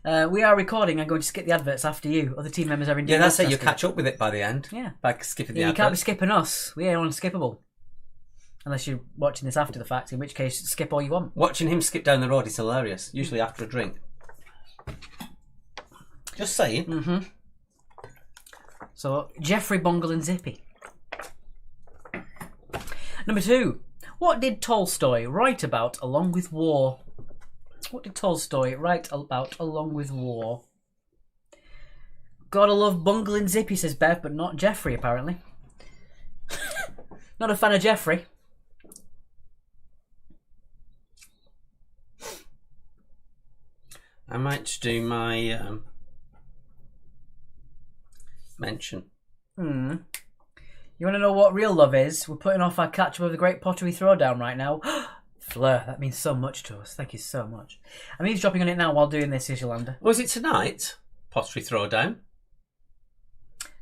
We are recording. I'm going to skip the adverts after you. Other team members are in. Yeah, that's it. You catch up with it by the end. Yeah. By skipping the You adverts. can't be skipping us. We are unskippable. Unless you're watching this after the fact, in which case, skip all you want. Watching him skip down the road is hilarious. Usually after a drink. Just saying. Mm-hmm. So, Jeffrey, Bungle and Zippy. Number 2. What did Tolstoy write about along with war? What did Tolstoy write about along with war? Gotta love Bungle and Zippy, says Bev, but not Jeffrey, apparently. Not a fan of Jeffrey. I might do my mention. You want to know what real love is? We're putting off our catch up of the Great Pottery Throwdown right now. Fleur, that means so much to us. Thank you so much. I'm eavesdropping on it now while doing this, is Yolanda. Was it tonight? pottery throwdown.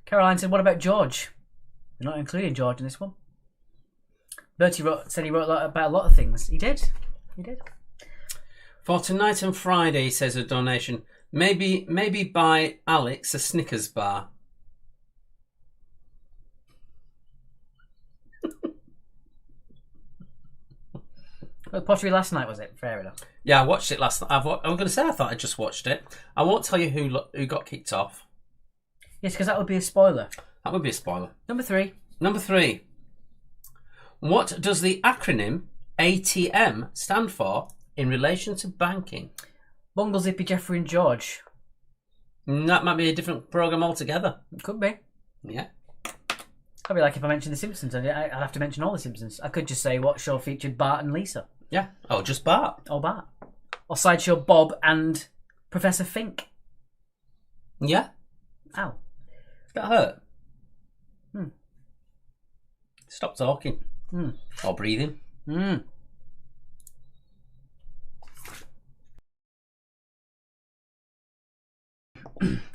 Caroline said, what about George? We're not including George in this one. Bertie said he wrote about a lot of things. He did. He did. For tonight and Friday, he says a donation. Maybe buy Alex a Snickers bar. Well, pottery last night, was it? Fair enough. Yeah, I watched it last night. I'm going to say I thought I just watched it. I won't tell you who got kicked off. Yes, because that would be a spoiler. That would be a spoiler. Number 3. Number 3. What does the acronym ATM stand for in relation to banking? Bungle, Zippy, Jeffrey and George. That might be a different programme altogether. It could be. Yeah. That'd be like if I mentioned The Simpsons. I'd have to mention all The Simpsons. I could just say what show featured Bart and Lisa. Yeah. Oh, just Bart. Or Bart. Or Sideshow Bob and Professor Fink. Yeah. Ow. That hurt. Hmm. Stop talking. Hmm. Or breathing. Hmm.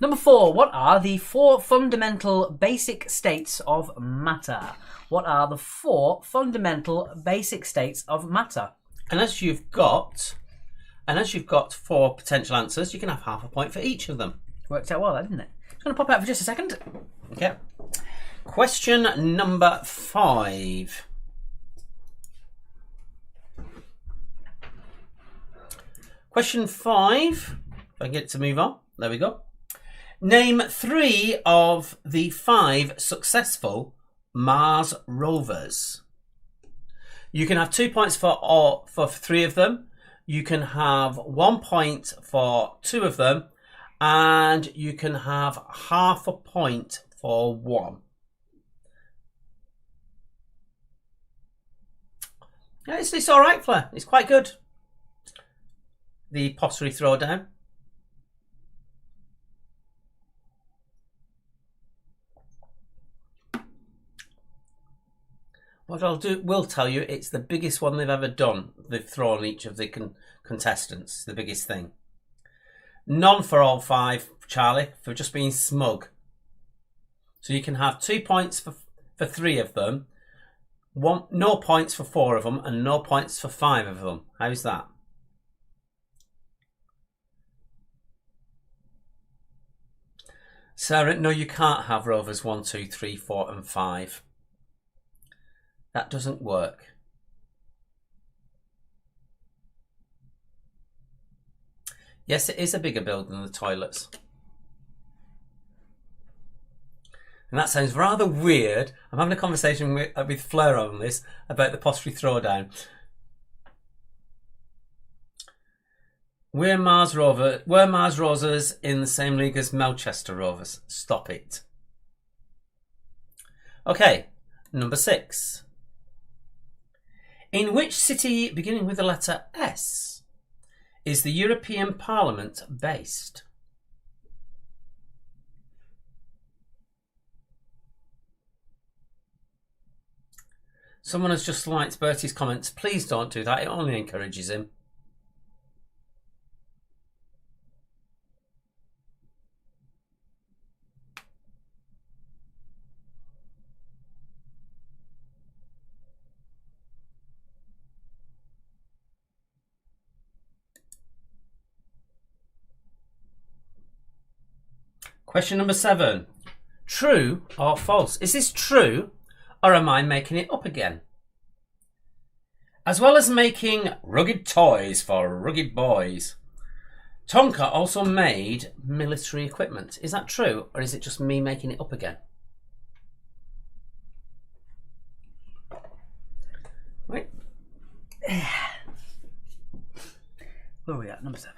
Number 4. What are the 4 fundamental basic states of matter? What are the 4 fundamental basic states of matter? And as you've got 4 potential answers, you can have half a point for each of them. Worked out well, didn't it? It's going to pop out for just a second. Okay. Question number 5. Question 5. If I can get it to move on. There we go. Name 3 of the 5 successful Mars rovers. You can have 2 points for 3 of them. You can have 1 point for 2 of them. And you can have half a point for 1. Yeah, it's all right, Flair. It's quite good. The pottery throwdown. What will tell you, it's the biggest one they've ever done. They've thrown each of the contestants. The biggest thing. None for all 5, Charlie, for just being smug. So you can have 2 points for 3 of them, no points for 4 of them, and no points for 5 of them. How's that? Sarah, no, you can't have rovers 1, 2, 3, 4, and 5. That doesn't work. Yes, it is a bigger building than the toilets. And that sounds rather weird. I'm having a conversation with Fleur on this about the pottery throwdown. Were Mars Rovers in the same league as Melchester Rovers? Stop it. Okay, number 6. In which city beginning with the letter S is the European Parliament based? Someone has just liked Bertie's comments. Please don't do that. It only encourages him. Question number 7. True or false? Is this true or am I making it up again? As well as making rugged toys for rugged boys, Tonka also made military equipment. Is that true or is it just me making it up again? Right. Where are we at? Number 7.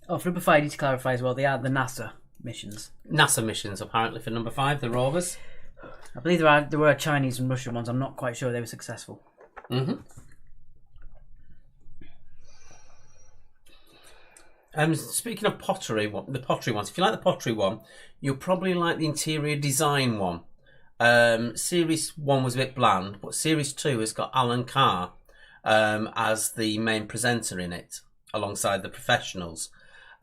Oh, for number 5, I need to clarify as well, they are the NASA missions. NASA missions, apparently, for number 5, the rovers. I believe there were Chinese and Russian ones. I'm not quite sure they were successful. Speaking of pottery, the pottery ones, if you like the pottery one, you'll probably like the interior design one. Series 1 was a bit bland, but Series 2 has got Alan Carr as the main presenter in it. alongside the professionals.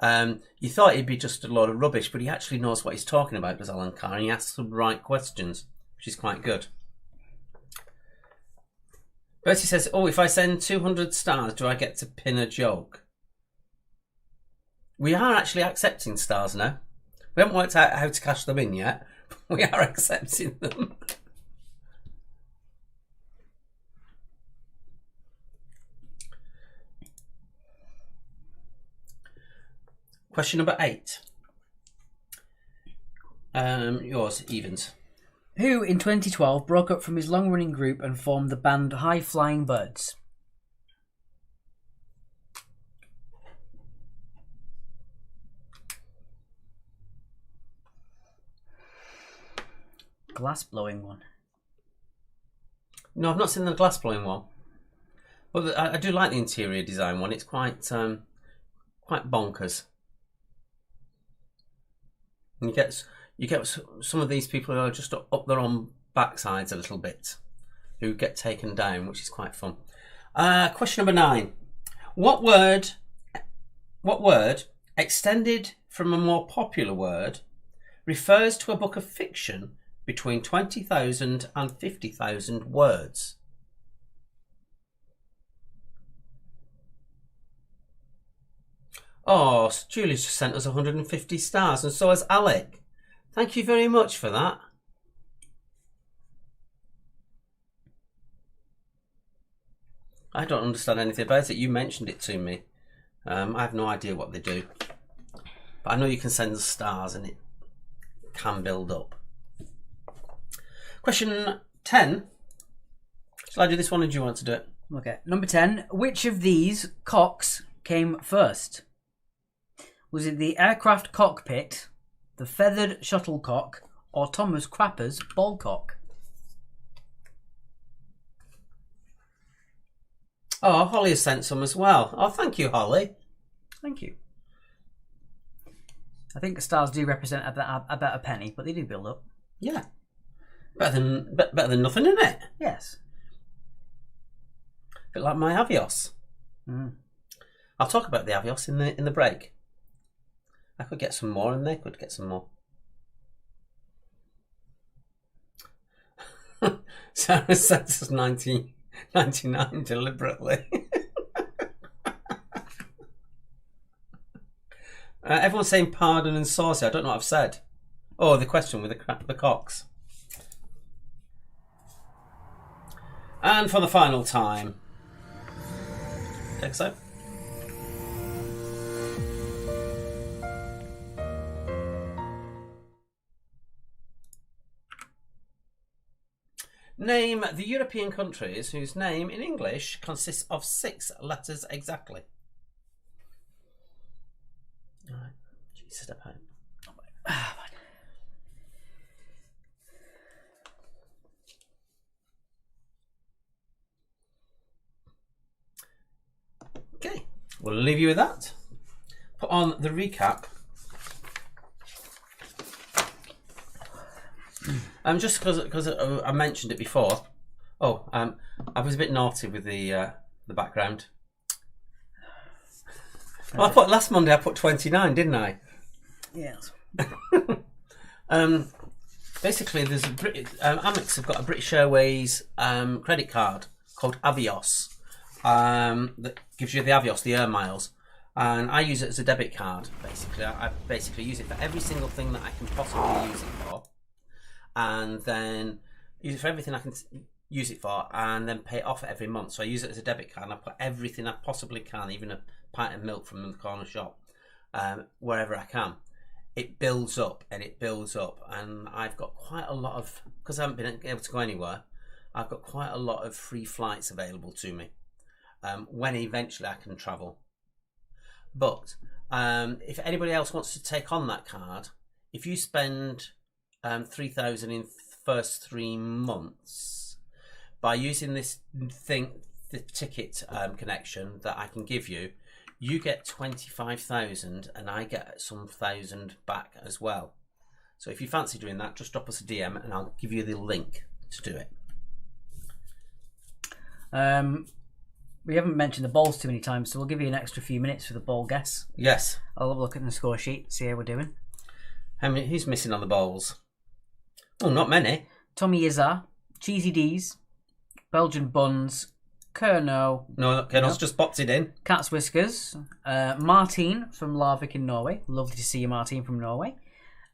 You thought he'd be just a load of rubbish, but he actually knows what he's talking about, does Alan Carr, and he asks the right questions, which is quite good. Bertie says, oh, if I send 200 stars, do I get to pin a joke? We are actually accepting stars now. We haven't worked out how to cash them in yet, but we are accepting them. Question number 8. Yours, Evans. Who in 2012 broke up from his long-running group and formed the band High Flying Birds? Glass blowing one. No, I've not seen the glass blowing one, but I do like the interior design one. It's quite bonkers. And you get some of these people who are just up their own backsides a little bit, who get taken down, which is quite fun. Question number 9. What word extended from a more popular word refers to a book of fiction between 20,000 and 50,000 words? Oh, Julie's just sent us 150 stars, and so has Alec. Thank you very much for that. I don't understand anything about it. You mentioned it to me. I have no idea what they do. But I know you can send us stars and it can build up. Question 10. Shall I do this one or do you want to do it? Okay. Number 10. Which of these cocks came first? Was it the aircraft cockpit, the feathered shuttlecock, or Thomas Crapper's ballcock? Oh, Holly has sent some as well. Oh, thank you, Holly. Thank you. I think the stars do represent about a penny, but they do build up. Yeah. Better than nothing, isn't it? Yes. A bit like my Avios. Mm. I'll talk about the Avios in the break. I could get some more and they could get some more. Sarah sent us 1999 deliberately. Everyone's saying pardon and saucy. I don't know what I've said. Oh, the question with the cocks. And for the final time. Think so. Name the European countries whose name in English consists of 6 letters exactly. Alright, Jesus, step out. Okay, we'll leave you with that. Put on the recap. Just because I mentioned it before. Oh, I was a bit naughty with the background. Well, last Monday I put 29, didn't I? Yes. Basically, there's Amex have got a British Airways credit card called Avios that gives you the Avios, the air miles, and I use it as a debit card. Basically, I basically use it for every single thing that I can possibly use it for. And then use it for everything I can use it for, and then pay it off every month. So I use it as a debit card, and I put everything I possibly can, even a pint of milk from the corner shop, wherever I can. It builds up and it builds up, and I've got quite a lot of, because I haven't been able to go anywhere, I've got quite a lot of free flights available to me when eventually I can travel. But if anybody else wants to take on that card, if you spend 3,000 in the first 3 months by using this thing, the ticket connection that I can give you, you get 25,000 and I get some thousand back as well. So if you fancy doing that, just drop us a DM and I'll give you the link to do it. we haven't mentioned the balls too many times, so we'll give you an extra few minutes for the ball guess. Yes. I'll have a look at the score sheet, see how we're doing. Who's missing on the bowls? Oh, not many. Tommy Izzar, Cheesy D's, Belgian Buns, Kerno. No, Colonel's just popped it in. Cat's Whiskers, Martine from Larvik in Norway. Lovely to see you, Martine from Norway.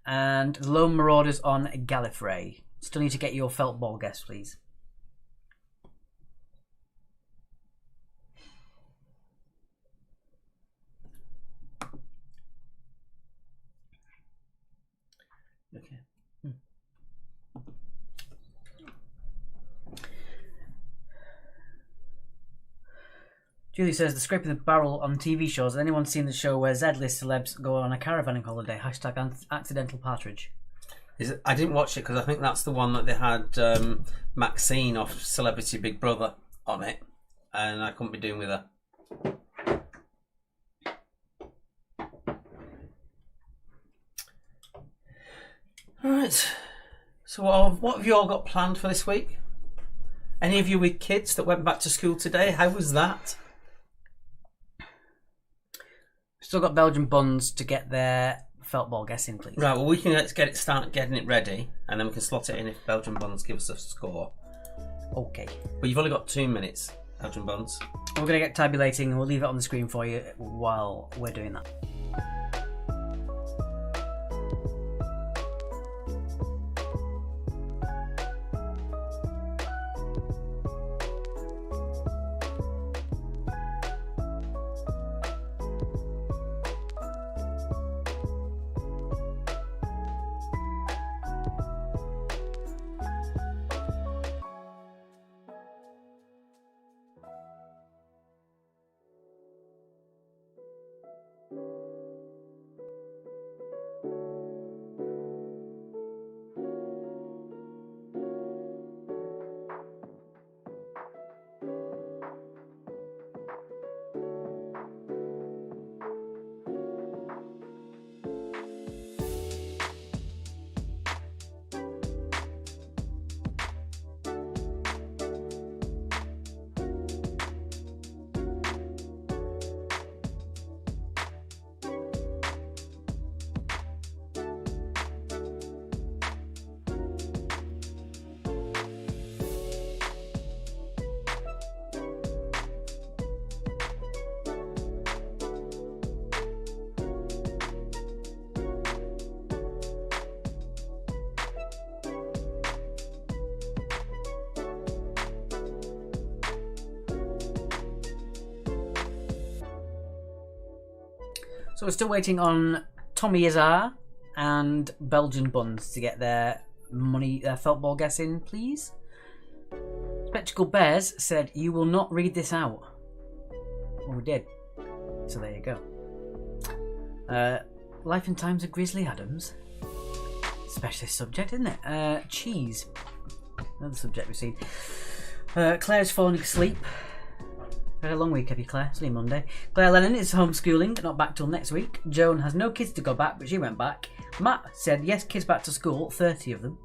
And Lone Marauders on Gallifrey. Still need to get your felt ball guess, please. Okay. Julie says, the scraping the barrel on TV shows. Has anyone seen the show where Z-list celebs go on a caravanning holiday? # accidental partridge. I didn't watch it because I think that's the one that they had Maxine off Celebrity Big Brother on it, and I couldn't be doing with her. Alright, so what have you all got planned for this week? Any of you with kids that went back to school today? How was that? Still got Belgian Buns to get their felt ball guess in, please. Right, well, we can start getting it ready, and then we can slot it in if Belgian Buns give us a score. Okay. But you've only got 2 minutes, Belgian Buns. We're going to get tabulating and we'll leave it on the screen for you while we're doing that. So we're still waiting on Tommy Izzar and Belgian Buns to get their felt ball guess in, please. Spectacled Bears said, you will not read this out. Well, we did. So there you go. Life and Times of Grizzly Adams. Specialist subject, isn't it? Cheese. Another subject we've seen. Claire's falling asleep. Had a long week, have you, Claire? It's only Monday. Claire Lennon is homeschooling, not back till next week. Joan has no kids to go back, but she went back. Matt said, yes, kids back to school, 30 of them.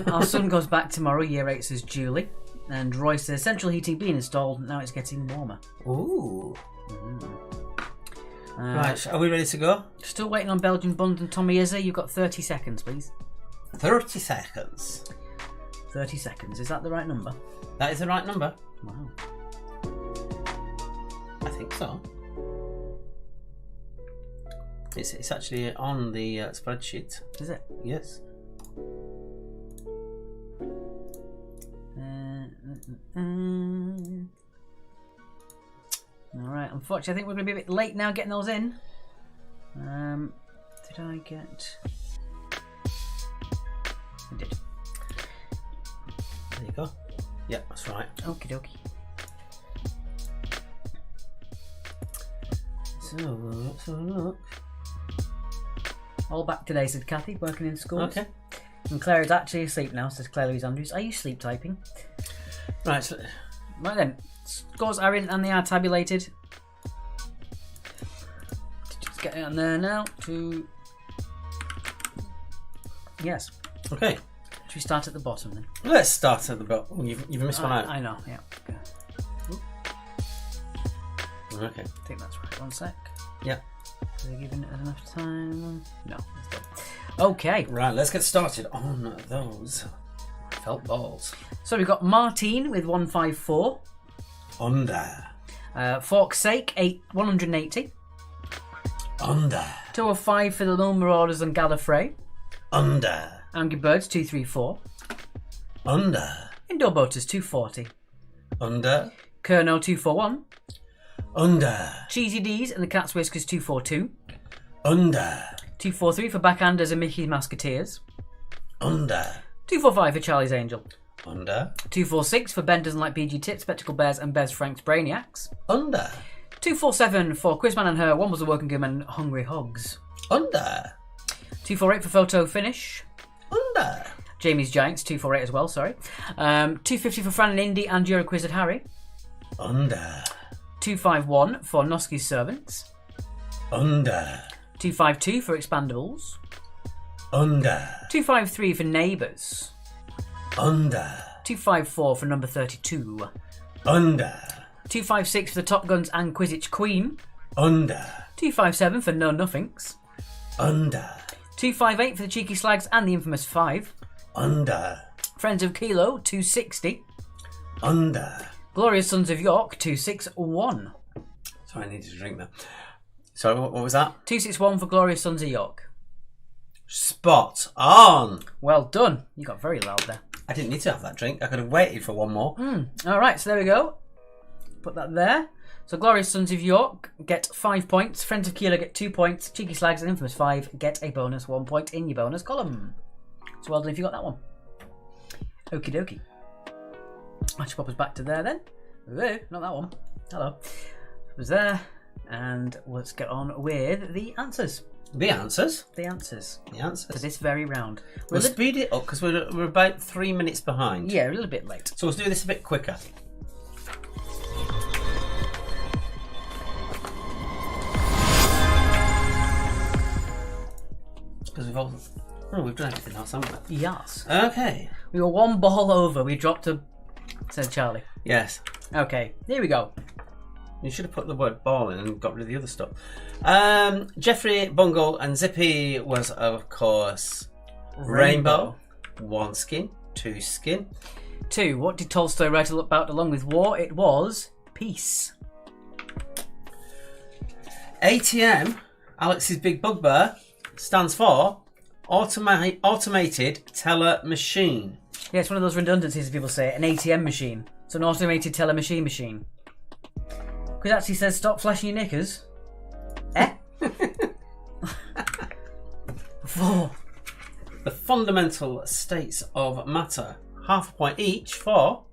Our son goes back tomorrow, year 8, says Julie. And Roy says, central heating being installed, now it's getting warmer. Ooh. Right, are we ready to go? Still waiting on Belgian Buns and Tommy Izzar. You've got 30 seconds, please. 30 seconds. 30 seconds. Is that the right number? That is the right number. Wow. I think so. It's actually on the spreadsheet. Is it? Yes. Alright, unfortunately I think we're going to be a bit late now getting those in. Did I get... I did. There you go. Yeah, that's right. Okie dokie. So, let's have a look. All back today, said Kathy, working in schools. Okay. And Claire is actually asleep now, says Claire Louise Andrews. Are you sleep typing? Right. So, right then. Scores are in and they are tabulated. Just get it on there now to... Yes. okay. Should we start at the bottom then? Let's start at the bottom. You've missed one out. I know, yeah. Okay. Okay. I think that's right. 1 sec. Yeah. Are they giving it enough time? No. It's done. Okay. Right, let's get started on those felt balls. So we've got Martine with 154. Under. Fork's Sake, 180. Under. 205 for the Lone Marauders and Gallifrey. Under. Angry Birds, 234. Under. Indoor Boaters, 240. Under. Kerno, 241. Under. Cheesy D's and the Cat's Whiskers, 242. Under. 243 for Backhanders and Mickey's Musketeers. Under. 245 for Charlie's Angel. Under. 246 for Ben Doesn't Like PG Tips, Spectacle Bears and Bez Frank's Brainiacs. Under. 247 for Quizman and Her, One Was a Working Girl and Hungry Hogs. Under. 248 for Photo Finish. Under. Jamie's Giants, 248 as well, sorry. 250 for Fran and Indy and Your Acquisited Harry. Under. 251 for Noski's Servants. Under. 252 for Expandables. Under. 253 for Neighbours. Under. 254 for Number 32. Under. 256 for the Top Guns and Quidditch Queen. Under. 257 for No Nothings. Under. 258 for the Cheeky Slags and the Infamous 5. Under. Friends of Kilo, 260. Under. Glorious Sons of York, 261. Sorry, I needed to drink that. Sorry, what was that? 261 for Glorious Sons of York. Spot on. Well done. You got very loud there. I didn't need to have that drink. I could have waited for one more. Alright, so there we go. Put that there. So Glorious Sons of York get 5 points. Friends of Keeler get 2 points. Cheeky Slags and Infamous 5 get a bonus 1 point in your bonus column. So well done if you got that one. Okie dokie. Match pop us back to there then. Ooh, not that one. Hello. It was there. And let's get on with the answers. The answers. The answers. The answers. To this very round. We'll speed it up because we're about 3 minutes behind. Yeah, a little bit late. So let's do this a bit quicker. Because we've done everything else, haven't we? Yes. Okay. We were one ball over. We dropped a... said Charlie. Yes. Okay, here we go. You should have put the word ball in and got rid of the other stuff. Jeffrey, Bungle and Zippy was, of course, Rainbow. 1 skin, 2 skin. 2. What did Tolstoy write about along with war? It was peace. ATM, Alex's big bugbear, stands for Automated Teller Machine. Yeah, it's one of those redundancies, as people say. An ATM machine. It's an automated teller machine. Because it actually says stop flashing your knickers. Eh? 4. The fundamental states of matter. Half a point each for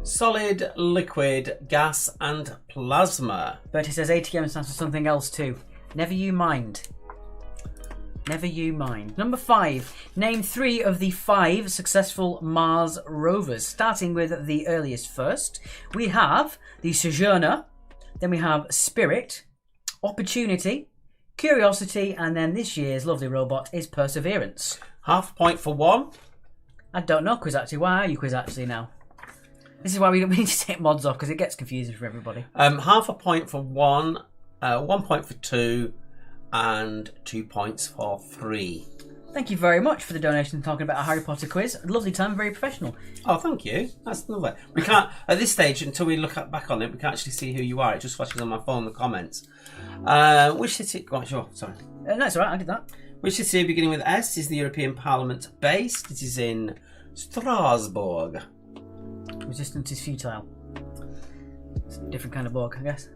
solid, liquid, gas and plasma. Bertie says ATM stands for something else too. Never you mind. Never you mind. Number 5. Name 3 of the 5 successful Mars rovers. Starting with the earliest first. We have the Sojourner. Then we have Spirit. Opportunity. Curiosity. And then this year's lovely robot is Perseverance. Half a point for 1. I don't know, Quiz Actually. Why are you Quiz Actually now? This is why we need to take mods off, because it gets confusing for everybody. Half a point for 1. 1 point for 2. And 2 points for 3. Thank you very much for the donation talking about a Harry Potter quiz. Lovely time, very professional. Oh, thank you. That's lovely. We can't, at this stage, until we look back on it, we can't actually see who you are. It just flashes on my phone, the comments. Which city... Oh, sure, sorry. No, it's alright, I did that. Which city beginning with S is the European Parliament based? It is in Strasbourg. Resistance is futile. It's a different kind of Borg, I guess.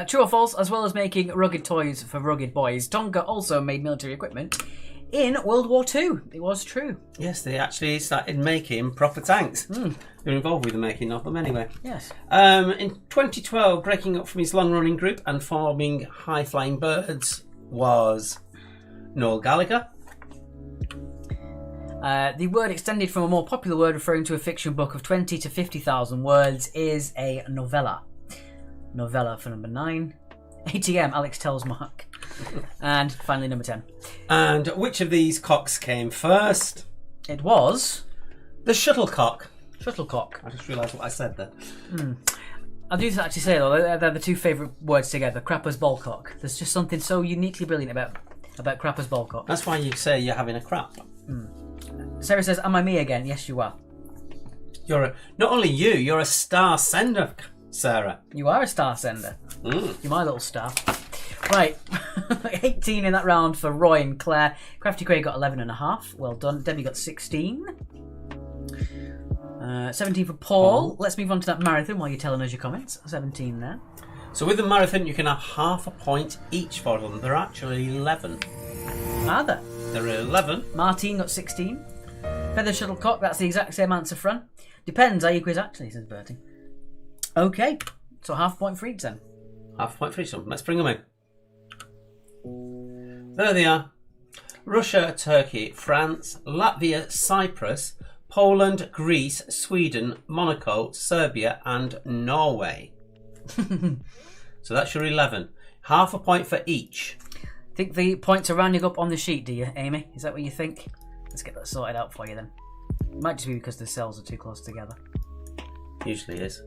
True or false, as well as making rugged toys for rugged boys, Tonga also made military equipment in World War II. It was true. Yes, they actually started making proper tanks. They were involved with the making of them anyway. Yes. In 2012, breaking up from his long-running group and forming High Flying Birds was Noel Gallagher. The word extended from a more popular word referring to a fiction book of 20 to 50,000 words is a novella. Novella for number 9. ATM, Alex tells Mark. And finally, number 10. And which of these cocks came first? It was... The shuttlecock. Shuttlecock. I just realised what I said there. I do actually say though they're the two favourite words together. Crapper's ballcock. There's just something so uniquely brilliant about Crapper's ballcock. That's why you say you're having a crap. Sarah says, "Am I me again?" Yes, you are. Not only you're a star sender, Sarah. You are a star sender. Mm. You're my little star. Right, 18 in that round for Roy and Claire. Crafty Craig got 11.5. Well done. Debbie got 16. 17 for Paul. Let's move on to that marathon while you're telling us your comments. 17 there. So with the marathon, you can have half a point each for them. They're actually 11. Are there? There are 11. Martine got 16. Feather Shuttlecock, that's the exact same answer, Fran. Depends how you quiz actually, says Bertie. Okay, so half a point for each then. Half a point for each one. Let's bring them in. There they are. Russia, Turkey, France, Latvia, Cyprus, Poland, Greece, Sweden, Monaco, Serbia and Norway. So that's your 11. Half a point for each. Think the points are rounding up on the sheet, do you, Amy? Is that what you think? Let's get that sorted out for you then. It might just be because the cells are too close together. Usually is.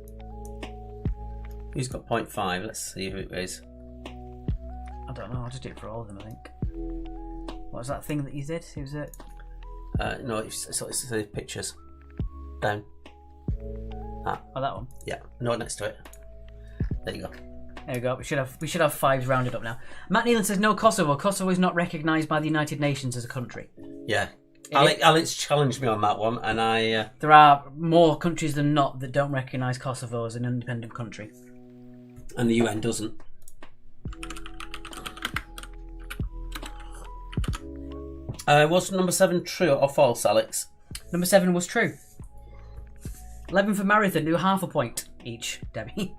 Who's got 0.5? Let's see who it is. I don't know, I'll just do it for all of them, I think. What was that thing that you did? Who was it? No, it's the pictures. Down. Ah. Oh, that one. Yeah, no next to it. There you go. There we go. We should have fives rounded up now. Matt Nealon says no Kosovo. Kosovo is not recognised by the United Nations as a country. Yeah. Alex challenged me on that one, and I... There are more countries than not that don't recognise Kosovo as an independent country. And the UN doesn't. Was number 7 true or false, Alex? Number 7 was true. 11 for marathon. Do half a point each, Debbie.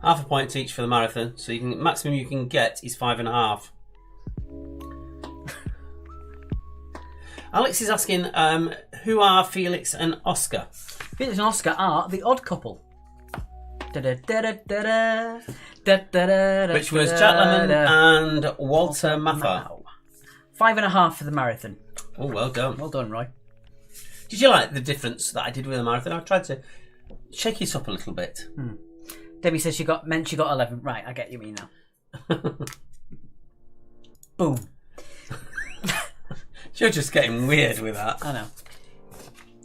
Half a point each for the marathon. So you can maximum you can get is 5.5. Alex is asking, who are Felix and Oscar? Felix and Oscar are the odd couple. Which was Jack Lemmon and Walter Matthau. 5.5 for the marathon. Oh, well done. Well done, Roy. Did you like the difference that I did with the marathon? I tried to shake it up a little bit. Debbie says she got 11. Right, I get you mean now. Boom. You're just getting weird with that. I know.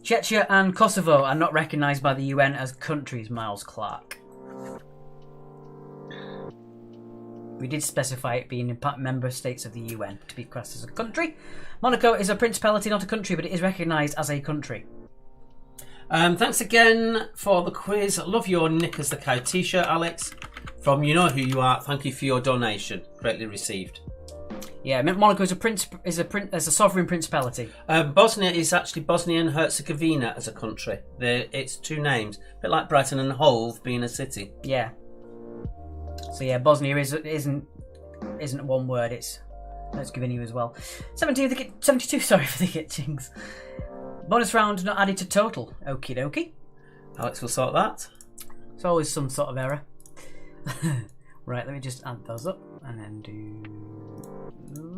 Czechia and Kosovo are not recognised by the UN as countries, Miles Clark. We did specify it being member states of the UN to be classed as a country. Monaco is a principality, not a country, but it is recognised as a country. Thanks again for the quiz. Love your Knickers the Cow t-shirt, Alex. From You Know Who You Are. Thank you for your donation. Greatly received. Yeah, Monaco is a sovereign principality. Bosnia is actually Bosnia and Herzegovina as a country. It's two names, a bit like Brighton and Hove being a city. Yeah. So yeah, Bosnia isn't one word. It's Herzegovina as well. 72. Sorry for the itchings. Bonus round not added to total. Okie dokie. Alex will sort that. It's always some sort of error. Right, let me just add those up and then do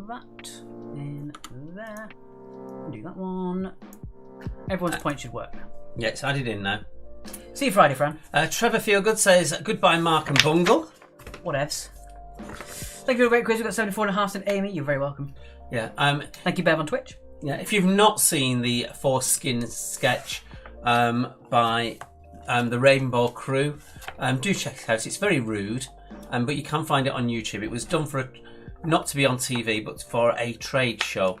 that in there. Do that one. Everyone's point should work. Yeah, it's added in now. See you Friday, Fran. Trevor Feelgood says goodbye, Mark and Bungle. Whatevs. Thank you for a great quiz. We've got 74.5 and Amy. You're very welcome. Yeah. Thank you, Bev, on Twitch. Yeah. If you've not seen the Foreskin sketch by the Rainbow Crew, do check it out. It's very rude, but you can find it on YouTube. It was done for not to be on TV, but for a trade show,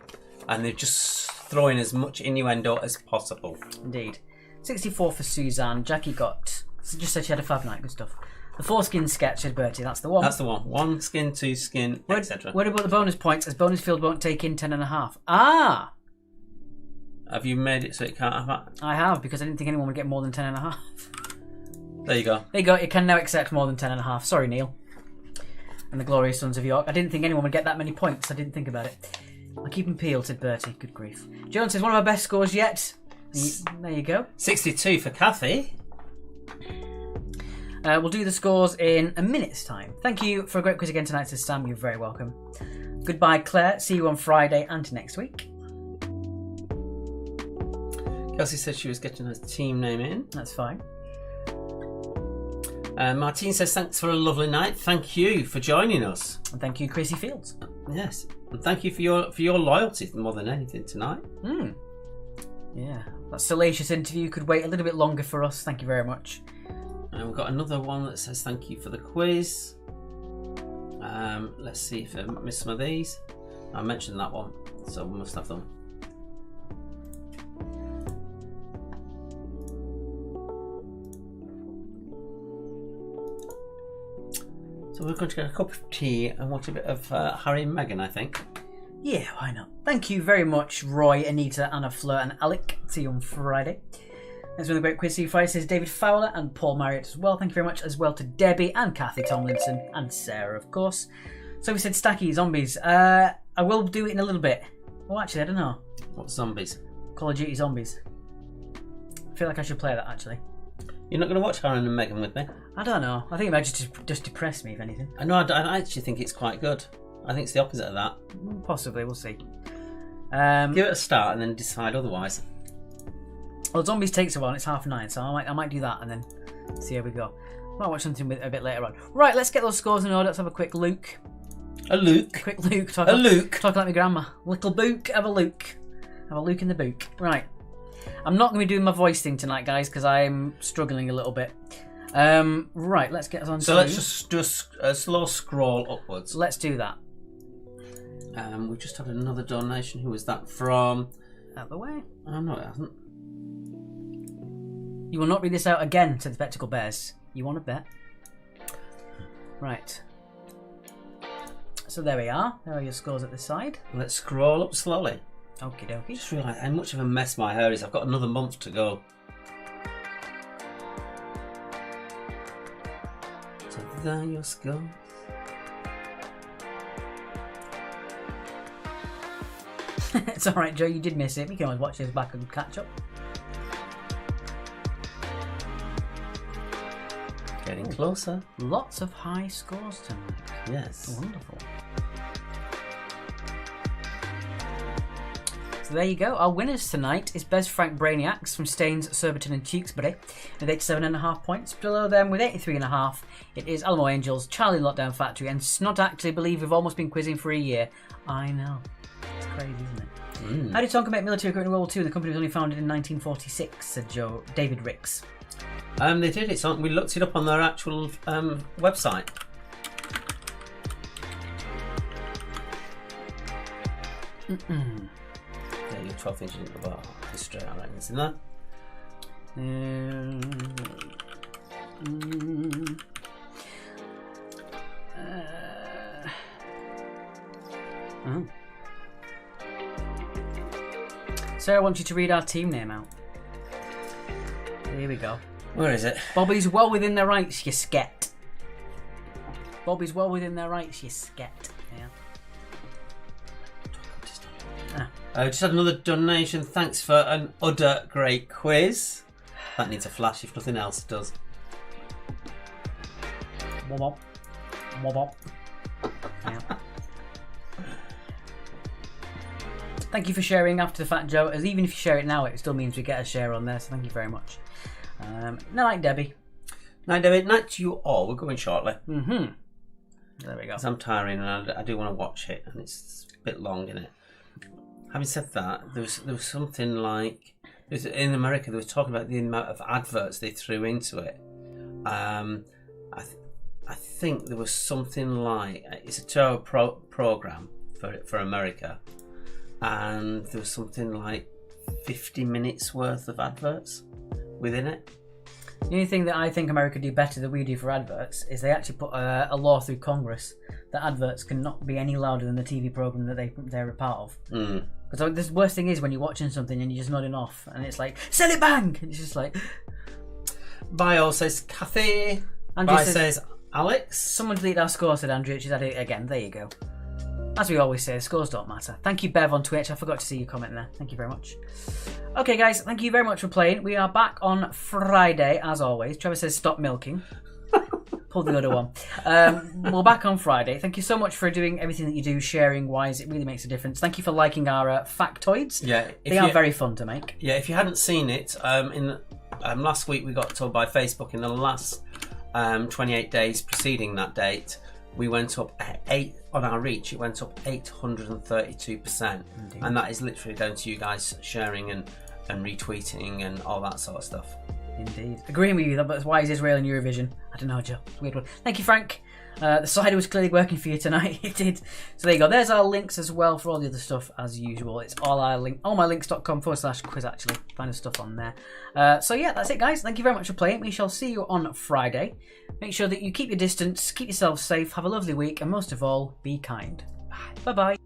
and they're just throwing as much innuendo as possible. Indeed. 64 for Suzanne. Jackie got just said she had a fab night. Good stuff. The foreskin sketch, said Bertie. That's the one. That's the one. One skin, two skin, etc. What about the bonus points? As bonus field won't take in 10.5. Ah! Have you made it so it can't have that? I have, because I didn't think anyone would get more than 10.5. There you go. There you go. You can now accept more than 10.5. Sorry, Neil. And the Glorious Sons of York. I didn't think anyone would get that many points. I didn't think about it. I'll keep them peeled, said Bertie. Good grief. Jones says one of our best scores yet. There you go. 62 for Kathy. We'll do the scores in a minute's time. Thank you for a great quiz again tonight, says Sam. You're very welcome. Goodbye, Claire. See you on Friday and next week. Kelsey said she was getting her team name in. That's fine. Martine says, thanks for a lovely night. Thank you for joining us. And thank you, Chrissy Fields. Yes. And thank you for your loyalty more than anything tonight. Yeah, that salacious interview could wait a little bit longer for us. Thank you very much. And we've got another one that says, thank you for the quiz. Let's see if I missed some of these. I mentioned that one, so we must have them. So we're going to get a cup of tea and watch a bit of Harry and Meghan, I think. Yeah, why not? Thank you very much, Roy, Anita, Anna, Fleur, and Alec. See you on Friday. There's been a great quiz. See you Friday, says David Fowler and Paul Marriott as well. Thank you very much as well to Debbie and Kathy Tomlinson and Sarah, of course. So we said Stacky Zombies. I will do it in a little bit. Oh, actually, I don't know. What zombies? Call of Duty Zombies. I feel like I should play that, actually. You're not going to watch Harry and Meghan with me? I don't know. I think it might just depress me, if anything. I know. I actually think it's quite good. I think it's the opposite of that. Possibly, we'll see. Give it a start and then decide otherwise. Well, Zombies takes a while. It's 9:30, so I might do that and then see how we go. Might watch something a bit later on. Right, let's get those scores in order. Let's have a quick look. A Luke. A quick Luke. A Luke. Talk like my grandma. Little book, have a Luke. Have a Luke in the book. Right. I'm not going to be doing my voice thing tonight, guys, because I'm struggling a little bit. Right, let's get us on. So let's just do a slow scroll upwards. Let's do that. We just had another donation. Who was that from? Out the way. Oh, no, it hasn't. You will not read this out again, said the Spectacle Bears. You want to bet? Right. So there we are. There are your scores at this side. Let's scroll up slowly. Okie dokie. Just realised how much of a mess my hair is. I've got another month to go. So there are your scores. It's alright, Joe. You did miss it. We can always watch this back and catch up. Getting closer. Lots of high scores tonight. Yes. Wonderful. So there you go. Our winners tonight is Bez Frank Brainiacs from Staines, Surbiton and Tewkesbury with 87.5 points. Below them with 83.5 it is Alamo Angels, Charlie Lockdown Factory and Snot Actually Believe we've almost been quizzing for a year. I know. It's crazy, isn't it? How did Tonka make military equipment in World War II? The company was only founded in 1946, said David Ricks. They did it. We looked it up on their actual website. Yeah, your 12 things you didn't know about history. I reckon it's in there. Sarah wants you to read our team name out. Here we go. Where is it? Bobby's well within their rights, you sket. Bobby's well within their rights, you sket. Yeah. Just had another donation. Thanks for an utter great quiz. That needs a flash if nothing else does. Wobble. Wobble. Yeah. Thank you for sharing after the fact, Joe. As even if you share it now, it still means we get a share on there. So thank you very much. Night, Debbie. Night, David. Night to you all. We're going shortly. There we go. Because I'm tiring and I do want to watch it, and it's a bit long, isn't it? Having said that, there was something like in America they were talking about the amount of adverts they threw into it. I think there was something like it's a 2-hour program for America, and there was something like 50 minutes worth of adverts within it. The only thing that I think America do better than we do for adverts is they actually put a law through Congress that adverts cannot be any louder than the TV program that they're a part of. Because the worst thing is when you're watching something and you're just nodding off and it's like, sell it bang! And it's just like... Bio says Kathy. Andrew Bio says Alex. Someone delete our score, said Andrew. She's had it again. There you go. As we always say, scores don't matter. Thank you, Bev, on Twitch. I forgot to see your comment there. Thank you very much. Okay, guys, thank you very much for playing. We are back on Friday, as always. Trevor says stop milking. Pull the other one. We're back on Friday. Thank you so much for doing everything that you do, sharing-wise. It really makes a difference. Thank you for liking our factoids. Yeah, they are very fun to make. Yeah, if you hadn't seen it, last week we got told by Facebook in the last 28 days preceding that date, we went up on our reach. It went up 832%, and that is literally down to you guys sharing and retweeting and all that sort of stuff. Indeed. Agreeing with you, but why is Israel in Eurovision? I don't know, Joe. It's a weird one. Thank you, Frank. The cider was clearly working for you tonight. It did. So there you go. There's our links as well for all the other stuff as usual. It's allmylinks.com/quiz actually. Find the stuff on there. So yeah, that's it, guys. Thank you very much for playing. We shall see you on Friday. Make sure that you keep your distance, keep yourselves safe, have a lovely week, and most of all, be kind. Bye bye.